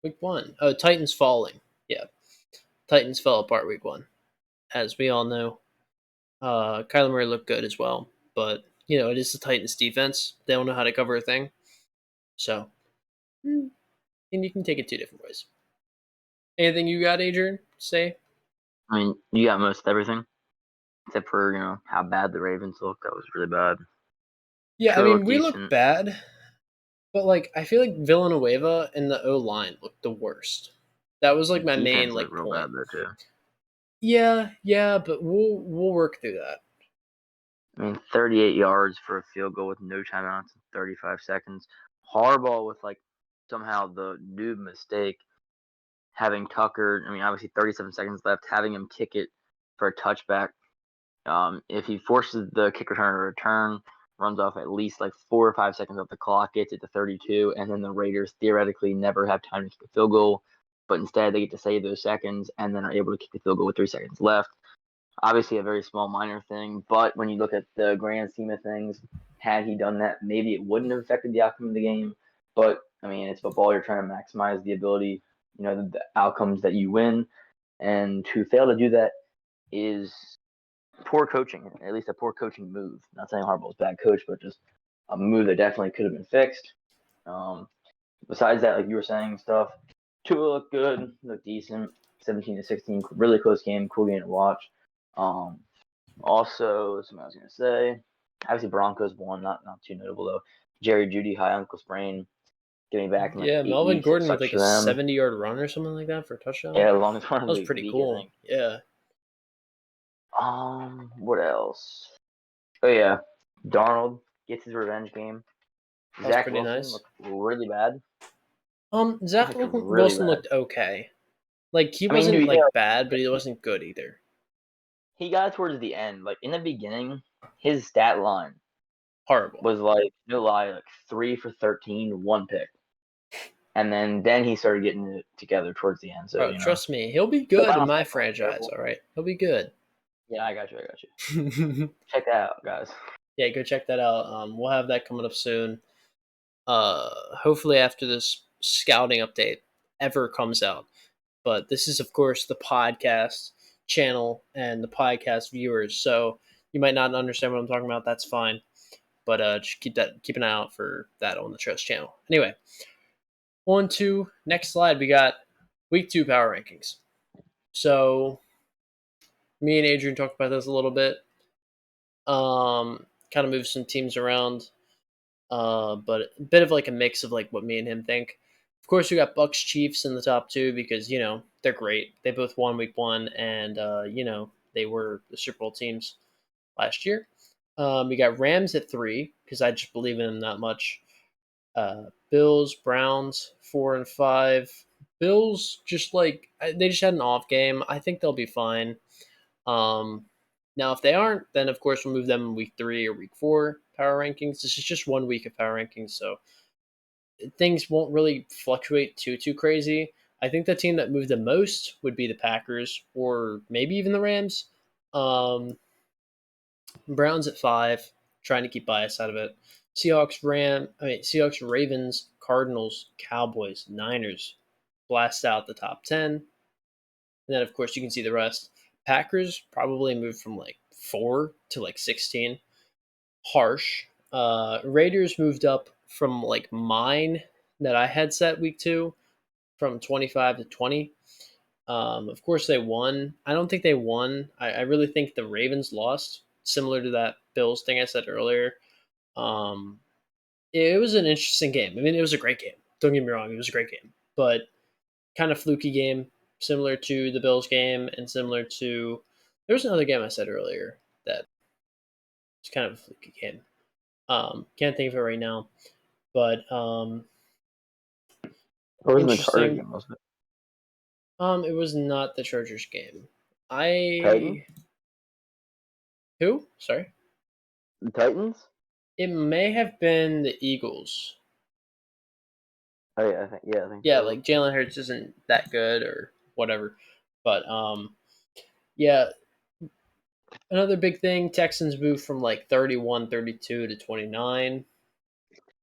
week one. Oh, Titans falling. Yeah. Titans fell apart week one. As we all know. Kyler Murray looked good as well. But, it is the Titans defense. They don't know how to cover a thing. So, and you can take it two different ways. Anything you got, Adrian? Say? I mean, you got most everything. Except for, how bad the Ravens looked. That was really bad. Yeah, Sure, we decent. look bad. But, I feel like Villanueva and the O-line looked the worst. That was, my main, real point. Bad though, too. Yeah, but we'll work through that. 38 yards for a field goal with no timeouts in 35 seconds. Harbaugh with, somehow the noob mistake having Tucker, obviously 37 seconds left, having him kick it for a touchback. If he forces the kick return to return, runs off at least 4 or 5 seconds off the clock, gets it to 32, and then the Raiders theoretically never have time to kick a field goal, but instead they get to save those seconds and then are able to kick the field goal with 3 seconds left. Obviously a very small minor thing, but when you look at the grand scheme of things, had he done that, maybe it wouldn't have affected the outcome of the game. But it's football. You're trying to maximize the ability, the outcomes that you win, and to fail to do that is poor coaching, at least a poor coaching move. Not saying Harbaugh's a bad coach, but just a move that definitely could have been fixed. Besides that, like you were saying, stuff, Tua looked good, looked decent. 17-16, really close game, cool game to watch. Also, something I was gonna say, obviously Broncos won, not too notable though. Jerry Jeudy high ankle sprain, getting back in 8 Melvin weeks. Gordon with a 70-yard run or something like that for a touchdown. Yeah, the longest run of that was the pretty week, cool. I think. Yeah. What else? Oh yeah, Darnold gets his revenge game. Zach Wilson looked really bad. Zach Wilson looked okay. He wasn't bad, but he wasn't good either. He got towards the end. In the beginning, his stat line horrible was no lie, 3 for 13, 1 pick. And then he started getting it together towards the end. So trust me, he'll be good in my franchise. All right, he'll be good. Yeah, I got you. Check that out, guys. Yeah, go check that out. We'll have that coming up soon. Hopefully after this scouting update ever comes out. But this is, of course, the podcast channel and the podcast viewers. So you might not understand what I'm talking about. That's fine. But just keep an eye out for that on the Trust channel. Anyway, on to next slide. We got week 2 power rankings. So me and Adrian talked about this a little bit. Kind of move some teams around. But a bit of a mix of what me and him think. Of course, we got Bucks Chiefs in the top 2 because they're great. They both won week 1, and they were the Super Bowl teams last year. We got Rams at 3 because I just believe in them that much. Bills, Browns 4 and 5. Bills they just had an off game. I think they'll be fine. Now, if they aren't, then of course we'll move them in week 3 or week 4 power rankings. This is just 1 week of power rankings, so things won't really fluctuate too crazy. I think the team that moved the most would be the Packers or maybe even the Rams. Browns at 5, trying to keep bias out of it. Seahawks, Ravens, Cardinals, Cowboys, Niners blast out the top 10. And then, of course, you can see the rest. Packers probably moved from 4 to 16. Harsh. Raiders moved up from mine that I had set week 2 from 25 to 20. Of course, they won. I don't think they won. I really think the Ravens lost, similar to that Bills thing I said earlier. It was an interesting game. It was a great game. Don't get me wrong, it was a great game, but kind of fluky game, similar to the Bills game and similar to there was another game I said earlier that was kind of a fluky game. Can't think of it right now, but It wasn't the Charger interesting. game, was it? It was not the Chargers game. Titans? Who? Sorry. The Titans? It may have been the Eagles. Oh yeah, I think Yeah, so. like Jalen Hurts isn't that good or whatever, but yeah. Another big thing: Texans moved from like 31, 32 to 29.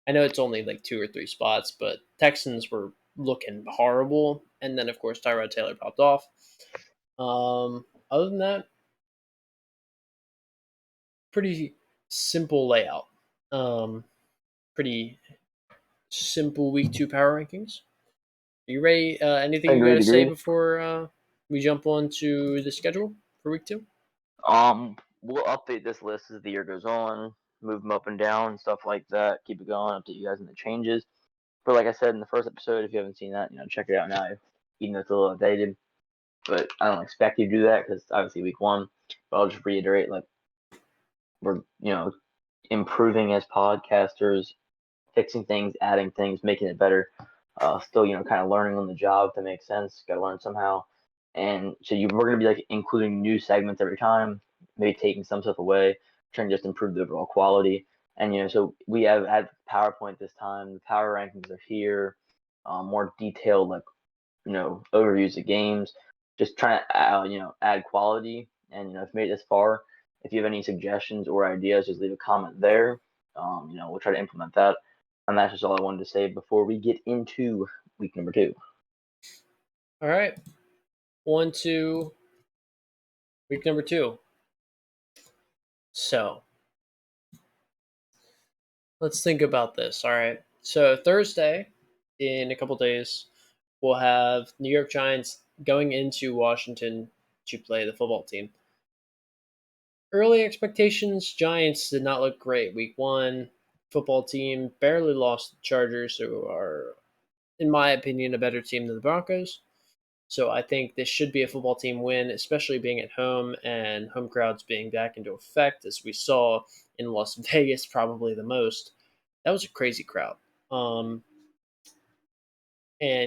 I know it's only like 2 or 3 spots, but Texans were looking horrible, and then of course Tyrod Taylor popped off. Other than that, pretty simple layout. Pretty simple week 2 power rankings. Are you ready? Anything you got to say before we jump on to the schedule for week 2? We'll update this list as the year goes on, move them up and down, stuff like that. Keep it going, update you guys on the changes. But like I said in the first episode, if you haven't seen that, check it out now. Even though it's a little outdated, but I don't expect you to do that because obviously week 1. But I'll just reiterate, like we're improving as podcasters, fixing things, adding things, making it better. Still, kind of learning on the job to make sense. Got to learn somehow. And so we're going to be like including new segments every time, maybe taking some stuff away, trying to just improve the overall quality. And so we have added PowerPoint this time. The power rankings are here, more detailed like overviews of games. Just trying to add quality. And if you made it this far, if you have any suggestions or ideas, just leave a comment there. We'll try to implement that. And that's just all I wanted to say before we get into week number 2. All right. On to week number 2. So let's think about this. All right. So Thursday, in a couple days, we'll have New York Giants going into Washington to play the football team. Early expectations: Giants did not look great week 1. Football team barely lost the Chargers, who are, in my opinion, a better team than the Broncos. So I think this should be a football team win, especially being at home and home crowds being back into effect, as we saw in Las Vegas probably the most. That was a crazy crowd. And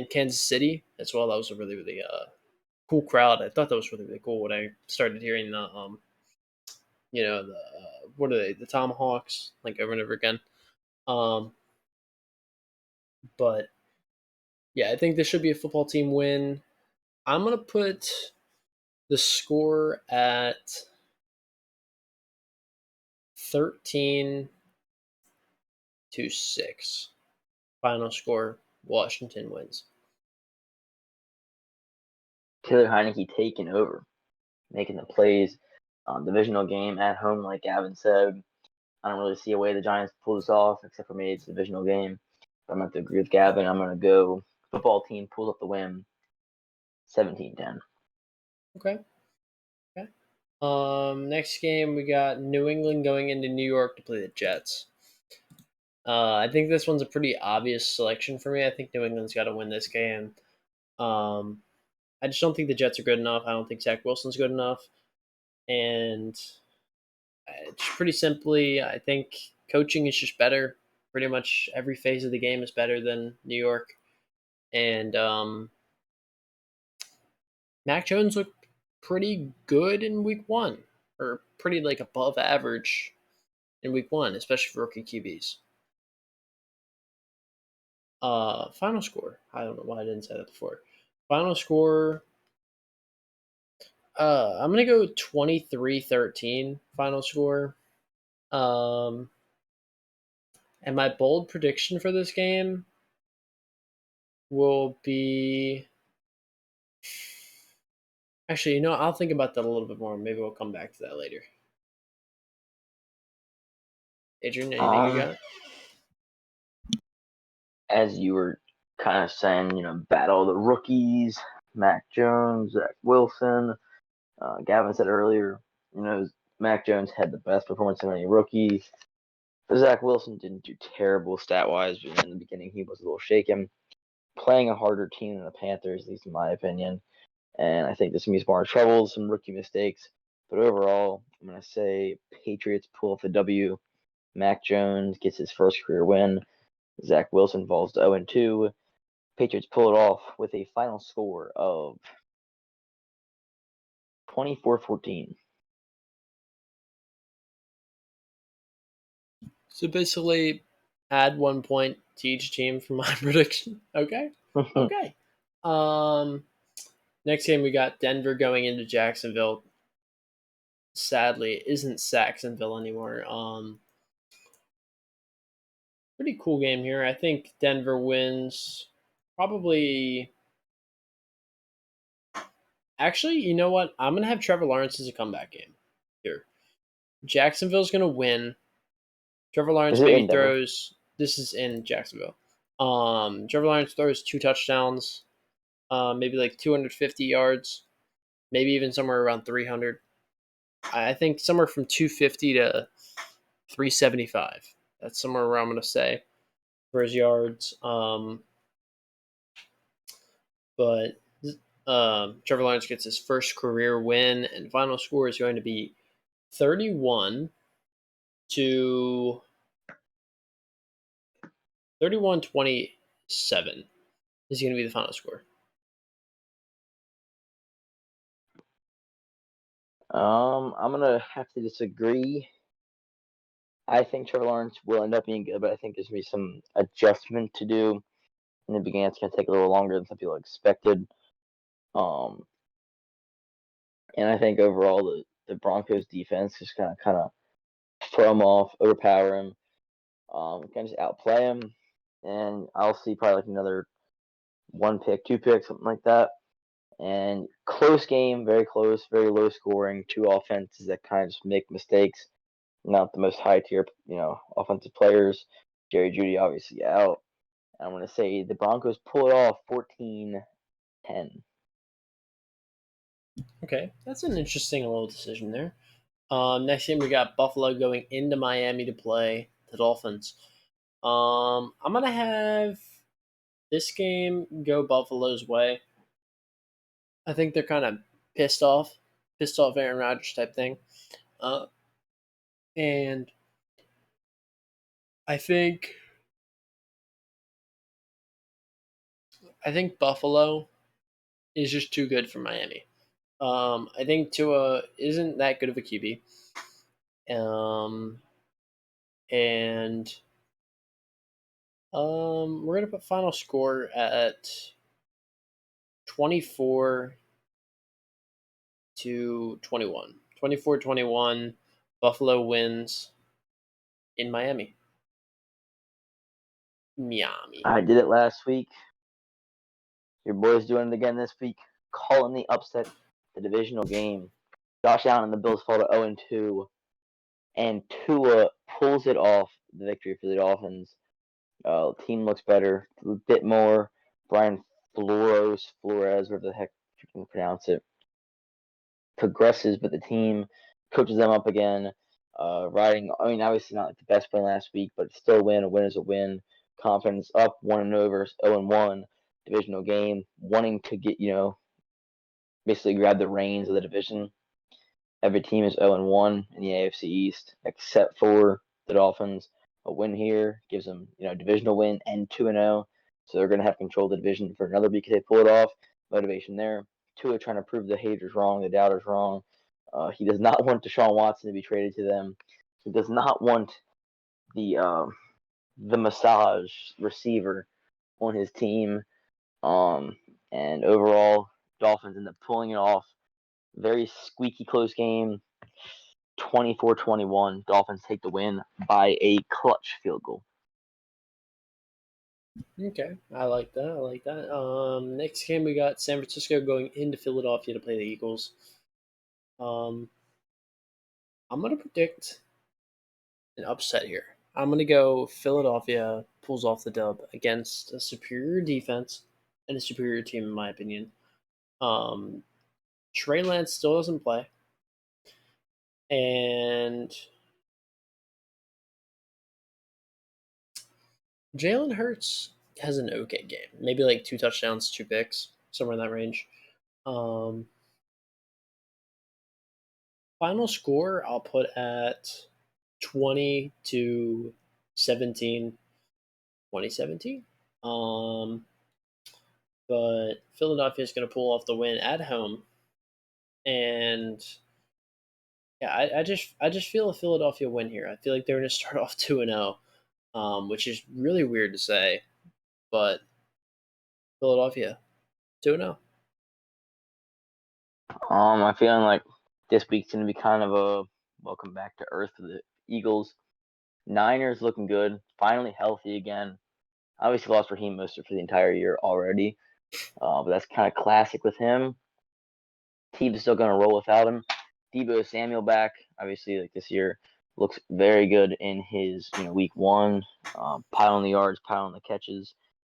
Kansas City as well. That was a really, really cool crowd. I thought that was really, really cool when I started hearing the what are they? The Tomahawks, like over and over again. But yeah, I think this should be a football team win. I'm gonna put the score at 13-6. Final score: Washington wins. Taylor Heineke taking over, making the plays. Divisional game at home, like Gavin said. I don't really see a way the Giants pull this off, except for maybe it's a divisional game. But I'm going to agree with Gavin. I'm going to go football team pulls up the win, 17-10. Okay. Next game, we got New England going into New York to play the Jets. I think this one's a pretty obvious selection for me. I think New England's got to win this game. I just don't think the Jets are good enough. I don't think Zach Wilson's good enough. And it's pretty simply, I think coaching is just better. Pretty much every phase of the game is better than New York. And Mac Jones looked pretty good in week 1, or pretty like above average in week 1, especially for rookie QBs. Final score. I don't know why I didn't say that before. Final score. I'm gonna go 23-13 final score. And my bold prediction for this game will be. Actually, I'll think about that a little bit more. Maybe we'll come back to that later. Adrian, anything you got? As you were kind of saying, battle the rookies, Mac Jones, Zach Wilson. Gavin said earlier, Mac Jones had the best performance of any rookie. But Zach Wilson didn't do terrible stat-wise, but in the beginning he was a little shaken. playing a harder team than the Panthers, at least in my opinion. And I think this is going to be more trouble, some rookie mistakes. But overall, I'm going to say Patriots pull off the W. Mac Jones gets his first career win. Zach Wilson falls to 0-2. Patriots pull it off with a final score of 24-14. So basically, add 1 point to each team for my prediction. Okay. Okay. Next game we got Denver going into Jacksonville. Sadly, it isn't Saxonville anymore. Pretty cool game here. I think Denver wins. Probably. Actually, you know what? I'm gonna have Trevor Lawrence as a comeback game here. Jacksonville's gonna win. Trevor Lawrence maybe throws. This is in Jacksonville. Trevor Lawrence throws 2 touchdowns, maybe like 250 yards, maybe even somewhere around 300. I think somewhere from 250 to 375. That's somewhere where I'm going to say for his yards. But Trevor Lawrence gets his first career win, and final score is going to be 31-27 is going to be the final score. I'm gonna have to disagree. I think Trevor Lawrence will end up being good, but I think there's gonna be some adjustment to do in the beginning. It's gonna take a little longer than some people expected. And I think overall the Broncos defense is kind of throw him off, overpower him, kind of just outplay him, and I'll see probably like another 1 pick, 2 picks, something like that. And close game, very close, very low scoring. 2 offenses that kind of just make mistakes. Not the most high tier, offensive players. Jerry Jeudy obviously out. I'm going to say the Broncos pull it off 14-10. Okay, that's an interesting little decision there. Next game we got Buffalo going into Miami to play the Dolphins. I'm gonna have this game go Buffalo's way. I think they're kind of pissed off Aaron Rodgers type thing, and I think Buffalo is just too good for Miami. I think Tua isn't that good of a QB. And we're gonna put final score at 24-21. 24-21. Buffalo wins in Miami. I did it last week. Your boy's doing it again this week. Calling the upset, the divisional game. Josh Allen and the Bills fall to 0-2, and Tua pulls it off, the victory for the Dolphins. Team looks better, a bit more. Brian Flores, whatever the heck you can pronounce it, progresses, but the team coaches them up again. Riding, obviously not like the best win last week, but still a win. A win is a win. Confidence up, 1-0 versus 0-1. Divisional game, wanting to get, basically grab the reins of the division. Every team is 0-1 in the AFC East, except for the Dolphins. A win here gives them, divisional win and 2-0. So they're going to have control of the division for another week if they pull it off. Motivation there. Tua trying to prove the haters wrong, the doubters wrong. He does not want Deshaun Watson to be traded to them. He does not want the massage receiver on his team. And overall, Dolphins end up pulling it off. Very squeaky close game. 24-21. Dolphins take the win by a clutch field goal. Okay, I like that. Next game we got San Francisco going into Philadelphia to play the Eagles. I'm gonna predict an upset here. I'm gonna go Philadelphia pulls off the dub against a superior defense and a superior team, in my opinion. Trey Lance still doesn't play, and Jalen Hurts has an okay game. Maybe like 2 touchdowns, 2 picks, somewhere in that range. Final score I'll put at 20-17, 2017. But Philadelphia is going to pull off the win at home, and yeah, I just feel a Philadelphia win here. I feel like they're going to start off 2-0, which is really weird to say, but Philadelphia 2-0. I'm feeling like this week's gonna be kind of a welcome back to earth for the Eagles. Niners looking good, finally healthy again. Obviously lost Raheem Mostert for the entire year already, but that's kind of classic with him. Team's still gonna roll without him. Deebo Samuel back, obviously like this year looks very good in his week 1. Pile on the yards, pile on the catches,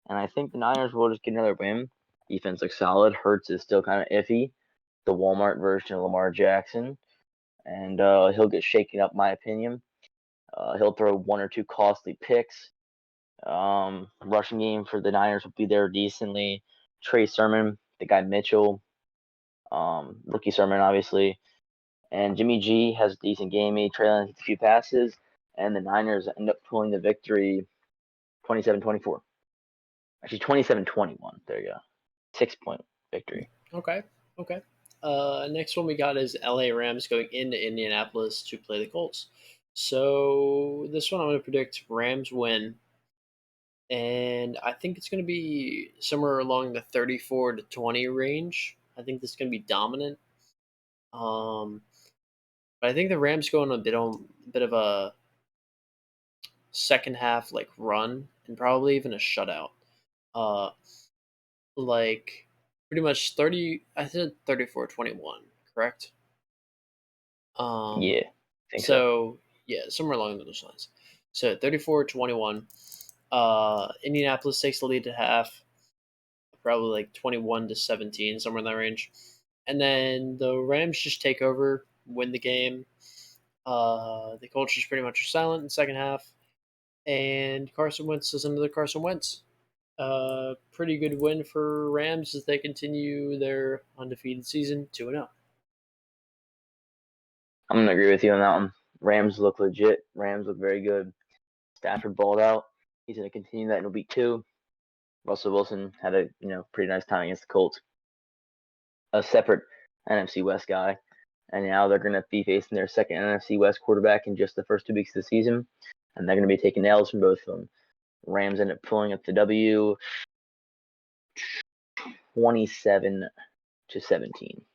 and I think the Niners will just get another win. Defense looks solid. Hurts is still kind of iffy, the Walmart version of Lamar Jackson, and he'll get shaken up, my opinion. He'll throw 1 or 2 costly picks. Rushing game for the Niners will be there decently. Trey Sermon, the guy Mitchell, rookie Sermon, obviously. And Jimmy G has a decent game. He trailing a few passes, and the Niners end up pulling the victory 27-24. Actually, 27-21. There you go. 6-point victory. Okay. Next one we got is LA Rams going into Indianapolis to play the Colts. So this one I'm going to predict Rams win, and I think it's going to be somewhere along the 34-20 range. I think this is going to be dominant. But I think the Rams go on a bit of a second half like run and probably even a shutout. Like pretty much 30. I said 34-21, correct? Yeah, I think so. Yeah, somewhere along those lines. So 34-21. Indianapolis takes the lead at half, probably like 21-17, somewhere in that range. And then the Rams just take over, win the game. The Colts just pretty much are silent in the second half. And Carson Wentz is another Carson Wentz. Pretty good win for Rams as they continue their undefeated season 2-0. I'm gonna agree with you on that one. Rams look legit. Rams look very good. Stafford balled out. He's gonna continue that in week 2. Russell Wilson had a pretty nice time against the Colts. A separate NFC West guy, and now they're gonna be facing their second NFC West quarterback in just the first 2 weeks of the season, and they're gonna be taking L's from both of them. Rams end up pulling up the W, 27-17.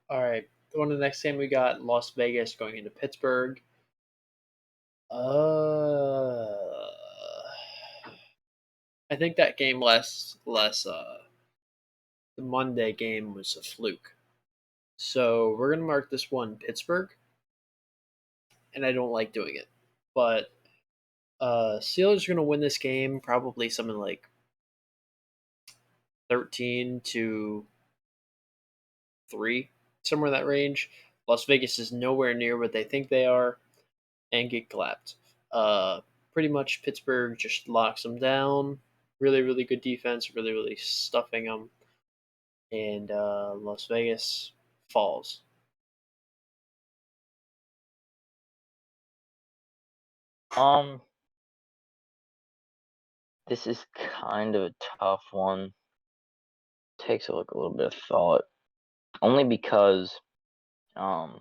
All right. One of the next game we got Las Vegas going into Pittsburgh. I think that game the Monday game was a fluke. So we're gonna mark this one Pittsburgh, and I don't like doing it, but Steelers are gonna win this game probably something like 13-3, somewhere in that range. Las Vegas is nowhere near what they think they are, and get clapped. Pretty much Pittsburgh just locks them down. Really, really good defense. Really, really stuffing them, and Las Vegas falls. This is kind of a tough one. Takes a little bit of thought, only because I'm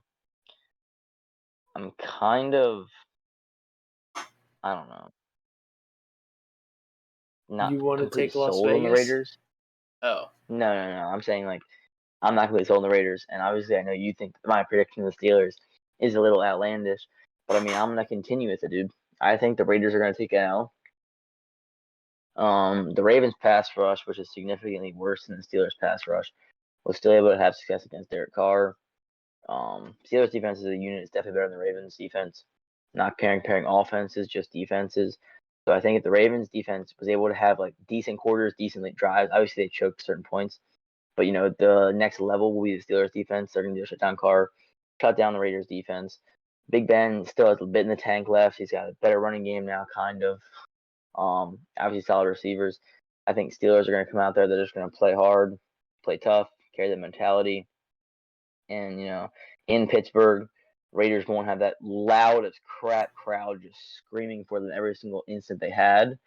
kind of, I don't know, not You want to completely take Las sold on the Vegas? Raiders. Oh, No. I'm saying like I'm not completely sold on the Raiders, and obviously I know you think my prediction of the Steelers is a little outlandish, but I mean I'm gonna continue with it, dude. I think the Raiders are gonna take an L. The Ravens pass rush, which is significantly worse than the Steelers pass rush, was still able to have success against Derek Carr. Steelers defense as a unit is definitely better than the Ravens defense. Not comparing offenses, just defenses. So I think if the Ravens defense was able to have like decent quarters, decent late drives, obviously they choked certain points. But the next level will be the Steelers defense. They're gonna do a shut down Carr, shut down the Raiders defense. Big Ben still has a bit in the tank left. He's got a better running game now, kind of. Obviously solid receivers. I think Steelers are going to come out there. They're just going to play hard, play tough, carry the mentality. And, in Pittsburgh, Raiders won't have that loud as crap crowd just screaming for them every single instant they had.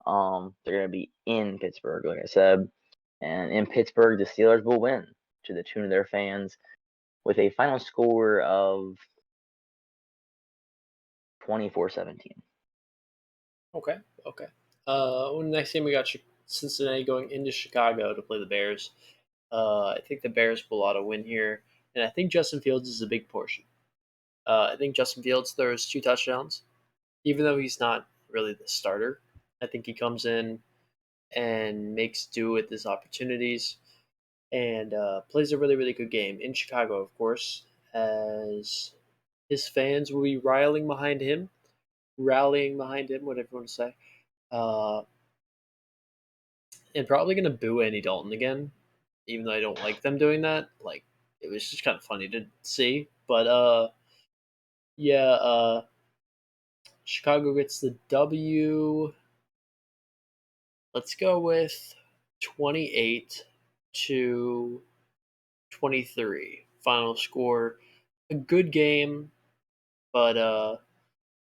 They're going to be in Pittsburgh, like I said. And in Pittsburgh, the Steelers will win to the tune of their fans with a final score of 24-17. Okay. Next game we got Cincinnati going into Chicago to play the Bears. I think the Bears pull out a win here, and I think Justin Fields is a big portion. I think Justin Fields throws 2 touchdowns, even though he's not really the starter. I think he comes in and makes do with his opportunities and plays a really, really good game in Chicago, of course, as his fans will be rallying behind him, whatever you want to say, uh, and probably going to boo Andy Dalton again, even though I don't like them doing that. Like, it was just kind of funny to see. But, yeah, Chicago gets the W. Let's go with 28-23. Final score. A good game, but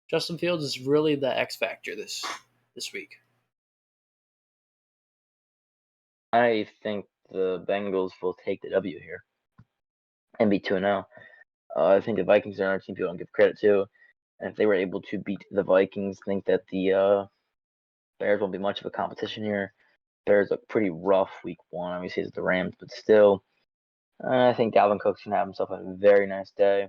Justin Fields is really the X factor this week. I think the Bengals will take the W here and be 2-0. I think the Vikings are another team people don't give credit to. And if they were able to beat the Vikings, I think that the Bears won't be much of a competition here. Bears look pretty rough week 1. Obviously, it's the Rams, but still, I think Dalvin Cook's going to have himself a very nice day.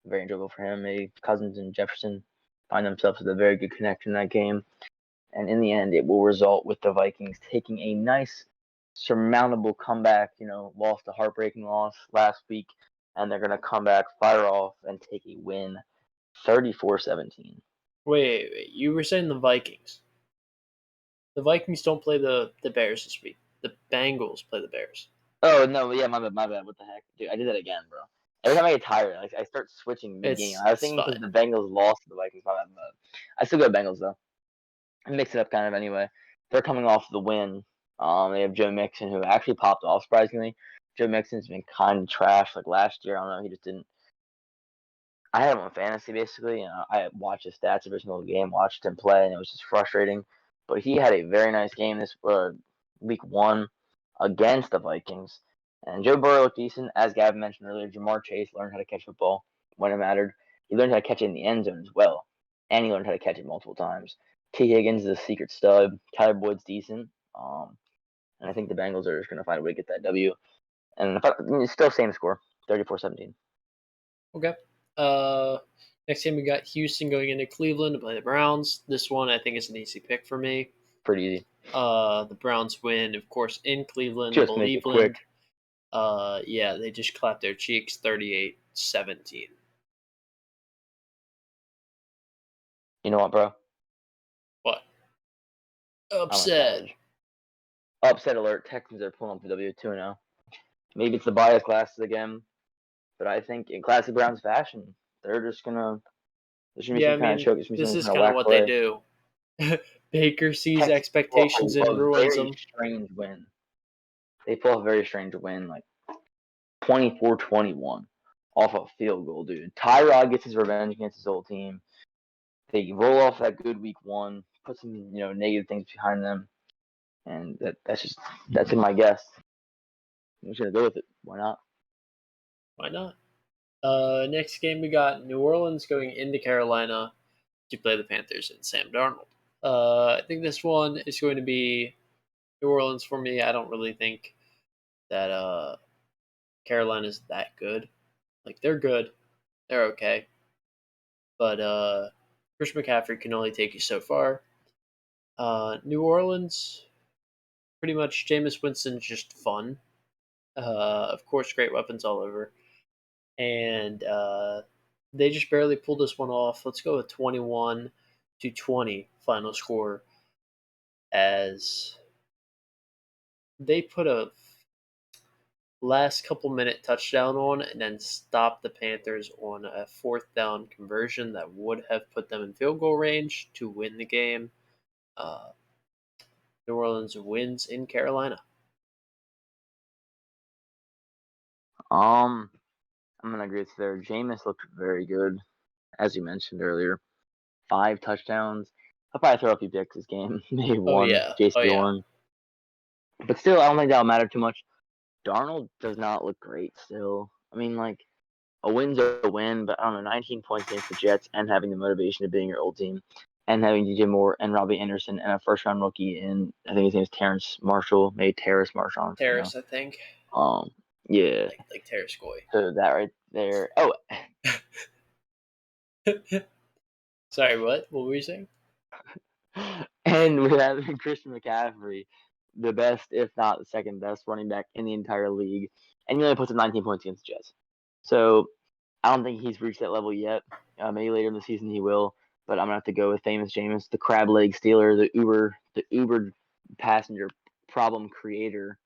Very enjoyable for him. Maybe Cousins and Jefferson find themselves with a very good connection in that game. And in the end, it will result with the Vikings taking a nice, surmountable comeback. Lost a heartbreaking loss last week, and they're going to come back, fire off, and take a win 34-17. Wait. You were saying the Vikings. The Vikings don't play the Bears this week. The Bengals play the Bears. Oh, no, yeah, my bad. What the heck? Dude, I did that again, bro. Every time I get tired, I start switching mid-game. I was It's thinking because fine. the Bengals lost to the Vikings. My bad. I still go Bengals, though. I mix it up kind of anyway. They're coming off the win. They have Joe Mixon, who actually popped off, surprisingly. Joe Mixon's been kind of trash like last year. I don't know. He just didn't. I had him on fantasy, basically. I watched his stats every single game, watched him play, and it was just frustrating. But he had a very nice game this week 1 against the Vikings. And Joe Burrow looked decent. As Gavin mentioned earlier, Jamar Chase learned how to catch football when it mattered. He learned how to catch it in the end zone as well. And he learned how to catch it multiple times. T. Higgins is a secret stud. Tyler Boyd's decent. And I think the Bengals are just going to find a way to get that W. And it's still same score, 34-17. Okay. Next game we got Houston going into Cleveland to play the Browns. This one I think is an easy pick for me. Pretty easy. The Browns win, of course, in Cleveland. Just make it quick. Yeah, they just clapped their cheeks 38-17. You know what, bro? What? Upset. Upset alert. Texans are pulling up the W 2-0. Maybe it's the bias glasses again. But I think in classic Browns fashion, they're just going to. There should be some kind of choke. This is kind of what they do. Baker sees Texans expectations and ruins them. Strange win. They pull off a very strange win, like 24-21 off a field goal, dude. Tyrod gets his revenge against his old team. They roll off that good week 1, put some negative things behind them, and that's in my guess. I'm just gonna go with it. Why not? Why not? Next game we got New Orleans going into Carolina to play the Panthers and Sam Darnold. I think this one is going to be New Orleans for me. I don't really think that Carolina's that good. Like, they're good. They're okay. But Chris McCaffrey can only take you so far. New Orleans, pretty much Jameis Winston's just fun. Of course, great weapons all over. And they just barely pulled this one off. Let's go with 21-20 final score, as they put a last couple minute touchdown on, and then stopped the Panthers on a 4th down conversion that would have put them in field goal range to win the game. New Orleans wins in Carolina. I'm gonna agree with you there. Jameis looked very good, as you mentioned earlier. 5 touchdowns. He'll probably throw a few picks this game. Maybe Oh one. yeah, Jace oh yeah. Horn. But still, I don't think that'll matter too much. Darnold does not look great still. I mean, like, a win's a win, but I don't know, 19 points against the Jets and having the motivation of being your old team and having DJ Moore and Robbie Anderson and a first-round rookie in, I think his name is Terrace Marshall, maybe Terrace Marshall. Terrace, I think. Yeah. Like Terrace Goy. So that right there. Oh, Sorry, what? What were you saying? and with having Christian McCaffrey, the best, if not the second best running back in the entire league, and he only puts up 19 points against the Jets. So I don't think he's reached that level yet. Maybe later in the season he will, but I'm gonna have to go with famous Jameis, the crab leg stealer, the Uber passenger problem creator,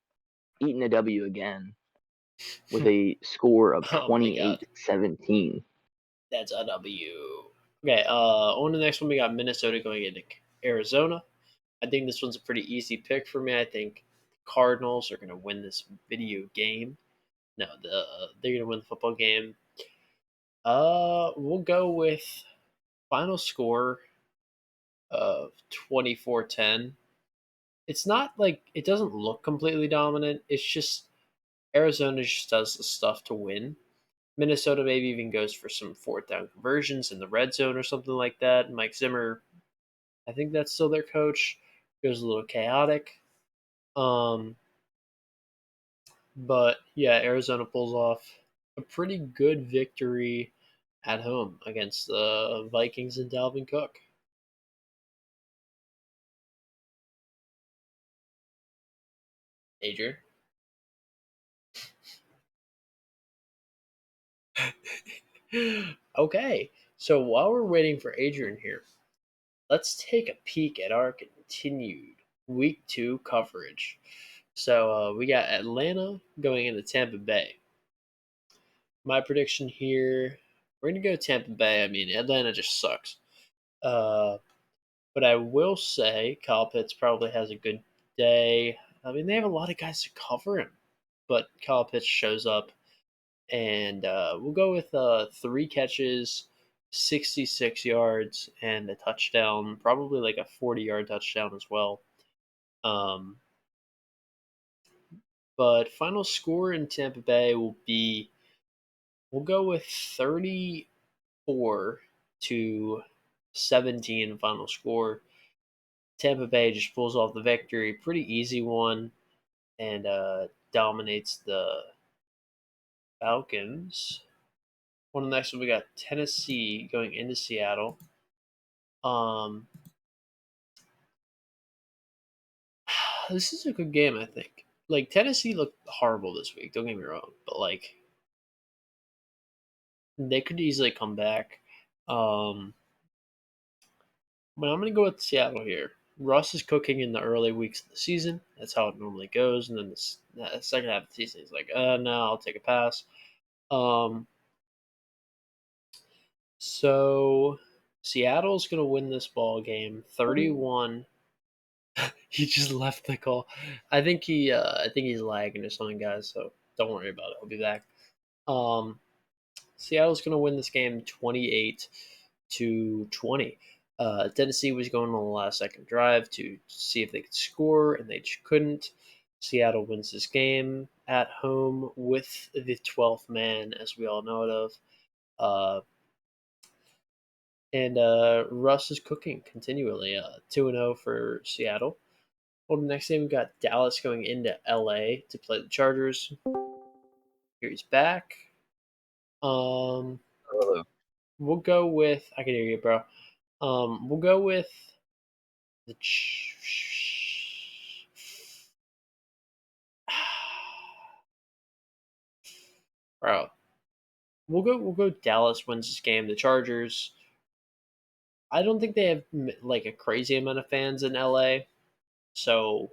eating a W again with a score of Oh my god. 28-17. That's a W. Okay, on the next one, we got Minnesota going into Arizona. I think this one's a pretty easy pick for me. I think Cardinals are going to win this video game. No, they're going to win the football game. We'll go with final score of 24-10. It's not like it doesn't look completely dominant. It's just Arizona just does the stuff to win. Minnesota maybe even goes for some 4th down conversions in the red zone or something like that. Mike Zimmer, I think that's still their coach, goes a little chaotic. But yeah, Arizona pulls off a pretty good victory at home against the Vikings and Dalvin Cook. Adrian? Okay, so while we're waiting for Adrian here, let's take a peek at our continued week 2 coverage. So we got Atlanta going into Tampa Bay. My prediction here, we're going to go Tampa Bay. I mean, Atlanta just sucks. But I will say Kyle Pitts probably has a good day. I mean, they have a lot of guys to cover him, but Kyle Pitts shows up, and we'll go with 3 catches, 66 yards, and a touchdown, probably like a 40-yard touchdown as well. But final score in Tampa Bay will be, we'll go with 34-17 final score. Tampa Bay just pulls off the victory, pretty easy one, and dominates the Falcons. On the next one, we got Tennessee going into Seattle. This is a good game, I think. Like, Tennessee looked horrible this week, don't get me wrong, but like they could easily come back. But I'm gonna go with Seattle here. Russ is cooking in the early weeks of the season. That's how it normally goes. And then the second half of the season, he's like, no, I'll take a pass. So Seattle's gonna win this ball game, 31. He just left the call. I think he's lagging or something, guys. So don't worry about it. He'll be back. Seattle's gonna win this game, 28-20. Tennessee was going on the last second drive to see if they could score, and they couldn't. Seattle wins this game at home with the 12th man, as we all know it of. And Russ is cooking continually. 2-0 for Seattle. Well, the next game, we got Dallas going into LA to play the Chargers. Here he's back. We'll go with, I can hear you, bro. We'll go with the bro. We'll go Dallas wins this game. The Chargers, I don't think they have like a crazy amount of fans in LA. So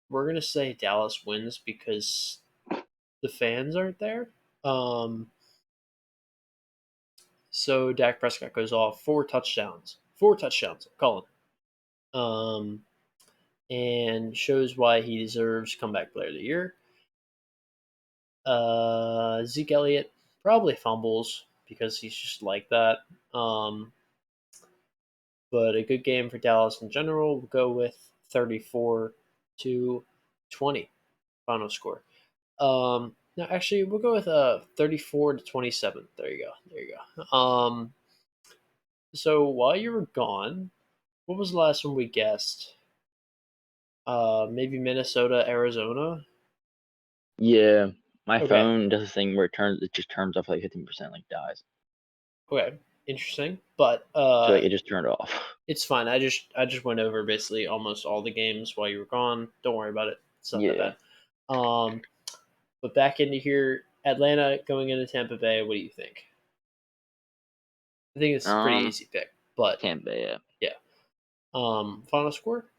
we're going to say Dallas wins because the fans aren't there. So Dak Prescott goes off 4 touchdowns. 4 touchdowns, Colin. And shows why he deserves comeback player of the year. Zeke Elliott probably fumbles because he's just like that. But a good game for Dallas in general. We'll go with 34-20 final score. No, actually, we'll go with 34-27. There you go. So while you were gone, what was the last one we guessed? Maybe Minnesota, Arizona. Yeah, my Okay. phone does this thing where it just turns off like 15%, like dies. Okay, interesting. But So like, it just turned off. it's fine. I just went over basically almost all the games while you were gone. Don't worry about it. It's not that Yeah. bad. But back into here, Atlanta going into Tampa Bay. What do you think? I think it's a pretty easy pick, but Tampa Bay, yeah. Final score?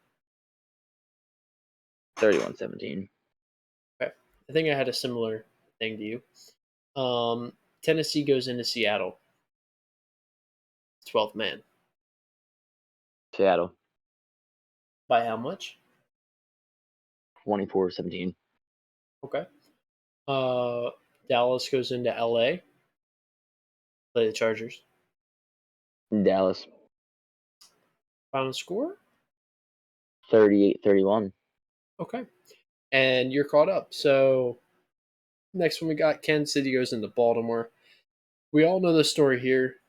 31-17. Okay. I think I had a similar thing to you. Tennessee goes into Seattle. 12th man. Seattle. By how much? 24-17. Okay. Dallas goes into LA. Play the Chargers. Dallas. Final score? 38-31. Okay. And you're caught up. So next one we got Kansas City goes into Baltimore. We all know the story here.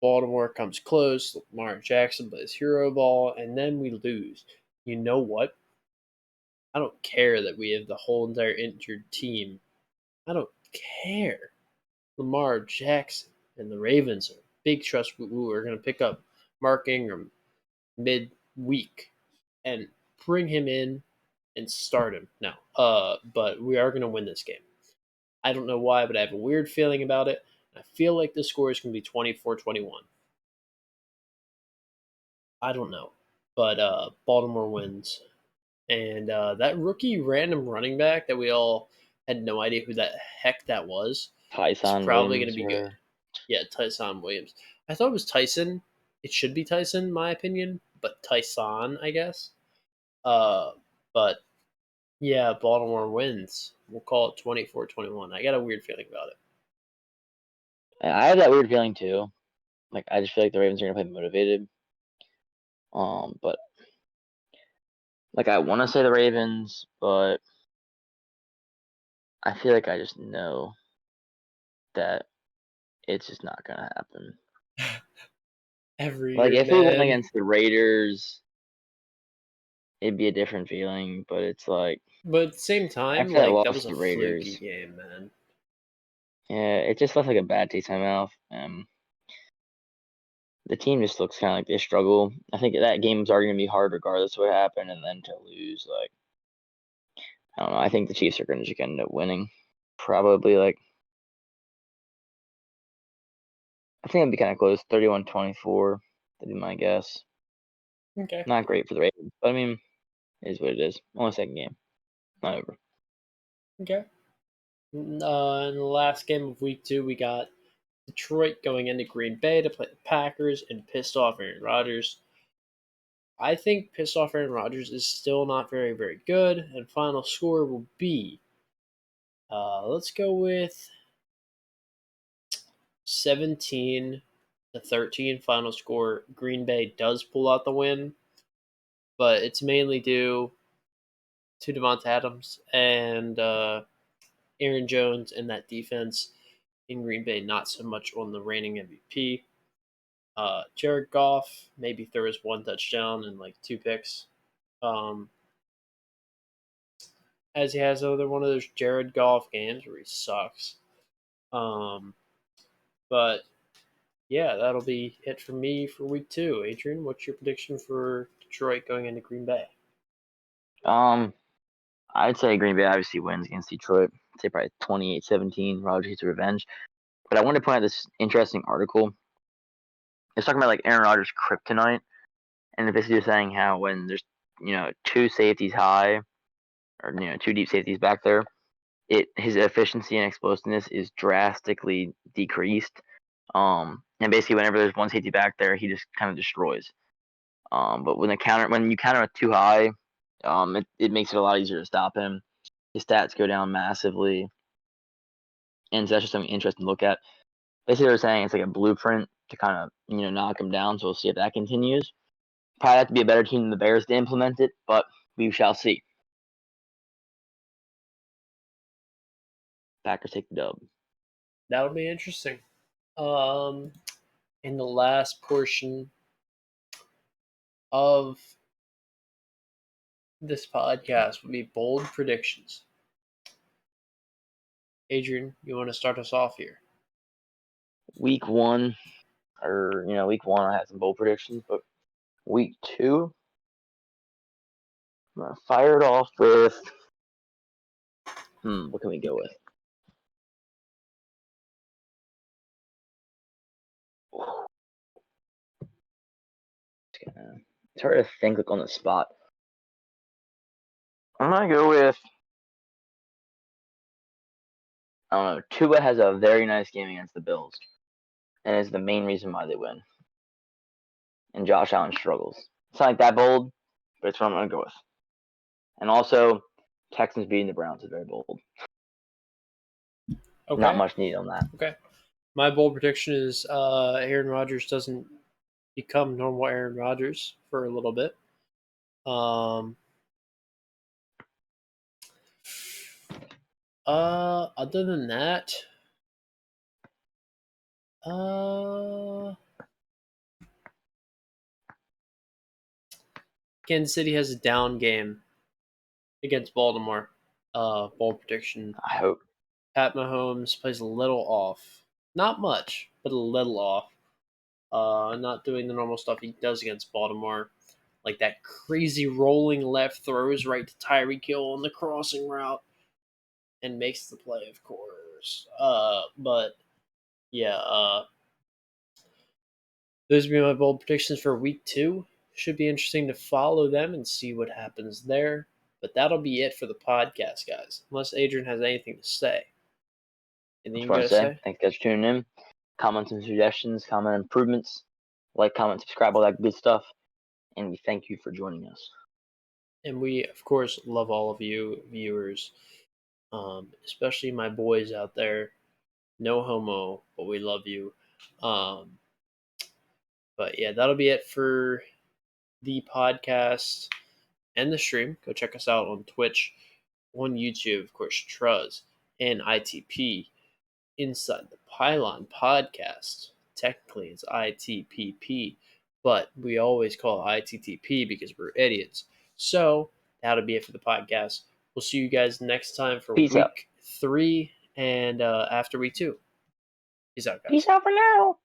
Baltimore comes close. Lamar Jackson plays hero ball, and then we lose. You know what? I don't care that we have the whole entire injured team. I don't care. Lamar Jackson and the Ravens are big trust. We're going to pick up Mark Ingram mid-week and bring him in and start him. No, but we are going to win this game. I don't know why, but I have a weird feeling about it. I feel like the score is going to be 24-21. I don't know, but Baltimore wins. And that rookie random running back that we all had no idea who that heck that was is Tyson probably going to Williams. be good. Yeah, Tyson Williams. I thought it was Tyson. It should be Tyson, in my opinion, but Tyson, I guess. But yeah, Baltimore wins. We'll call it 24-21. I got a weird feeling about it. I have that weird feeling too. Like I just feel like the Ravens are gonna play motivated. But like I want to say the Ravens, but I feel like I just know that it's just not gonna happen. Every Like year, if we went man. against the Raiders, it'd be a different feeling. But it's like, But at the same time, after that like that loss was to a the fluky Raiders, game, man. yeah, it just left like a bad taste in my mouth. The team just looks kind of like they struggle. I think that game's already gonna be hard regardless of what happened, and then to lose, like, I don't know. I think the Chiefs are gonna just end up winning. Probably like, I think it'd be kind of close, 31-24. That'd be my guess. Okay. Not great for the Ravens, but I mean, it is what it is. Only second game, not over. Okay. In the last game of week 2, we got Detroit going into Green Bay to play the Packers and pissed off Aaron Rodgers. I think pissed off Aaron Rodgers is still not very, very good, and final score will be, let's go with 17-13 final score. Green Bay does pull out the win, but it's mainly due to Devonta Adams and Aaron Jones and that defense in Green Bay, not so much on the reigning MVP. Jared Goff maybe throws 1 touchdown and like 2 picks. As he has another one of those Jared Goff games where he sucks. But yeah, that'll be it for me for week 2. Adrian, what's your prediction for Detroit going into Green Bay? I'd say Green Bay obviously wins against Detroit. I'd say probably 28-17. Rodgers gets revenge. But I want to point out this interesting article. It's talking about like Aaron Rodgers' kryptonite, and it's basically saying how when there's 2 safeties high, or 2 deep safeties back there, his efficiency and explosiveness is drastically decreased. And basically, whenever there's one safety back there, he just kind of destroys. But when you counter it too high, it makes it a lot easier to stop him. His stats go down massively, and so that's just something interesting to look at. Basically, they're saying it's like a blueprint to kind of knock him down. So we'll see if that continues. Probably have to be a better team than the Bears to implement it, but we shall see. Packers take the dub. That'll be interesting. In the last portion of this podcast will be bold predictions. Adrian, you want to start us off here? Week 1, I had some bold predictions, but week 2, I'm gonna fire it off with. What can we go with? It's hard to think on the spot. I'm gonna go with. I don't know. Tua has a very nice game against the Bills, and is the main reason why they win. And Josh Allen struggles. It's not like that bold, but it's what I'm gonna go with. And also, Texans beating the Browns is very bold. Okay. Not much need on that. Okay. My bold prediction is Aaron Rodgers doesn't become normal Aaron Rodgers for a little bit. Other than that, Kansas City has a down game against Baltimore. Bold prediction. I hope. Pat Mahomes plays a little off. Not much, but a little off. Not doing the normal stuff he does against Baltimore. Like that crazy rolling left throws right to Tyreek Hill on the crossing route and makes the play, of course. But yeah, those would be my bold predictions for week 2. Should be interesting to follow them and see what happens there. But that'll be it for the podcast, guys. Unless Adrian has anything to say. Anything you got to say? Thanks, guys, for tuning in. Comments and suggestions, comment improvements, like, comment, subscribe, all that good stuff. And we thank you for joining us. And we, of course, love all of you viewers, especially my boys out there. No homo, but we love you. But yeah, that'll be it for the podcast and the stream. Go check us out on Twitch, on YouTube, of course, Truz and ITP inside the Pylon podcast. Technically, it's ITPP, but we always call it ITTP because we're idiots. So that'll be it for the podcast. We'll see you guys next time for week 3 and after week 2. Peace out, guys. Peace out for now.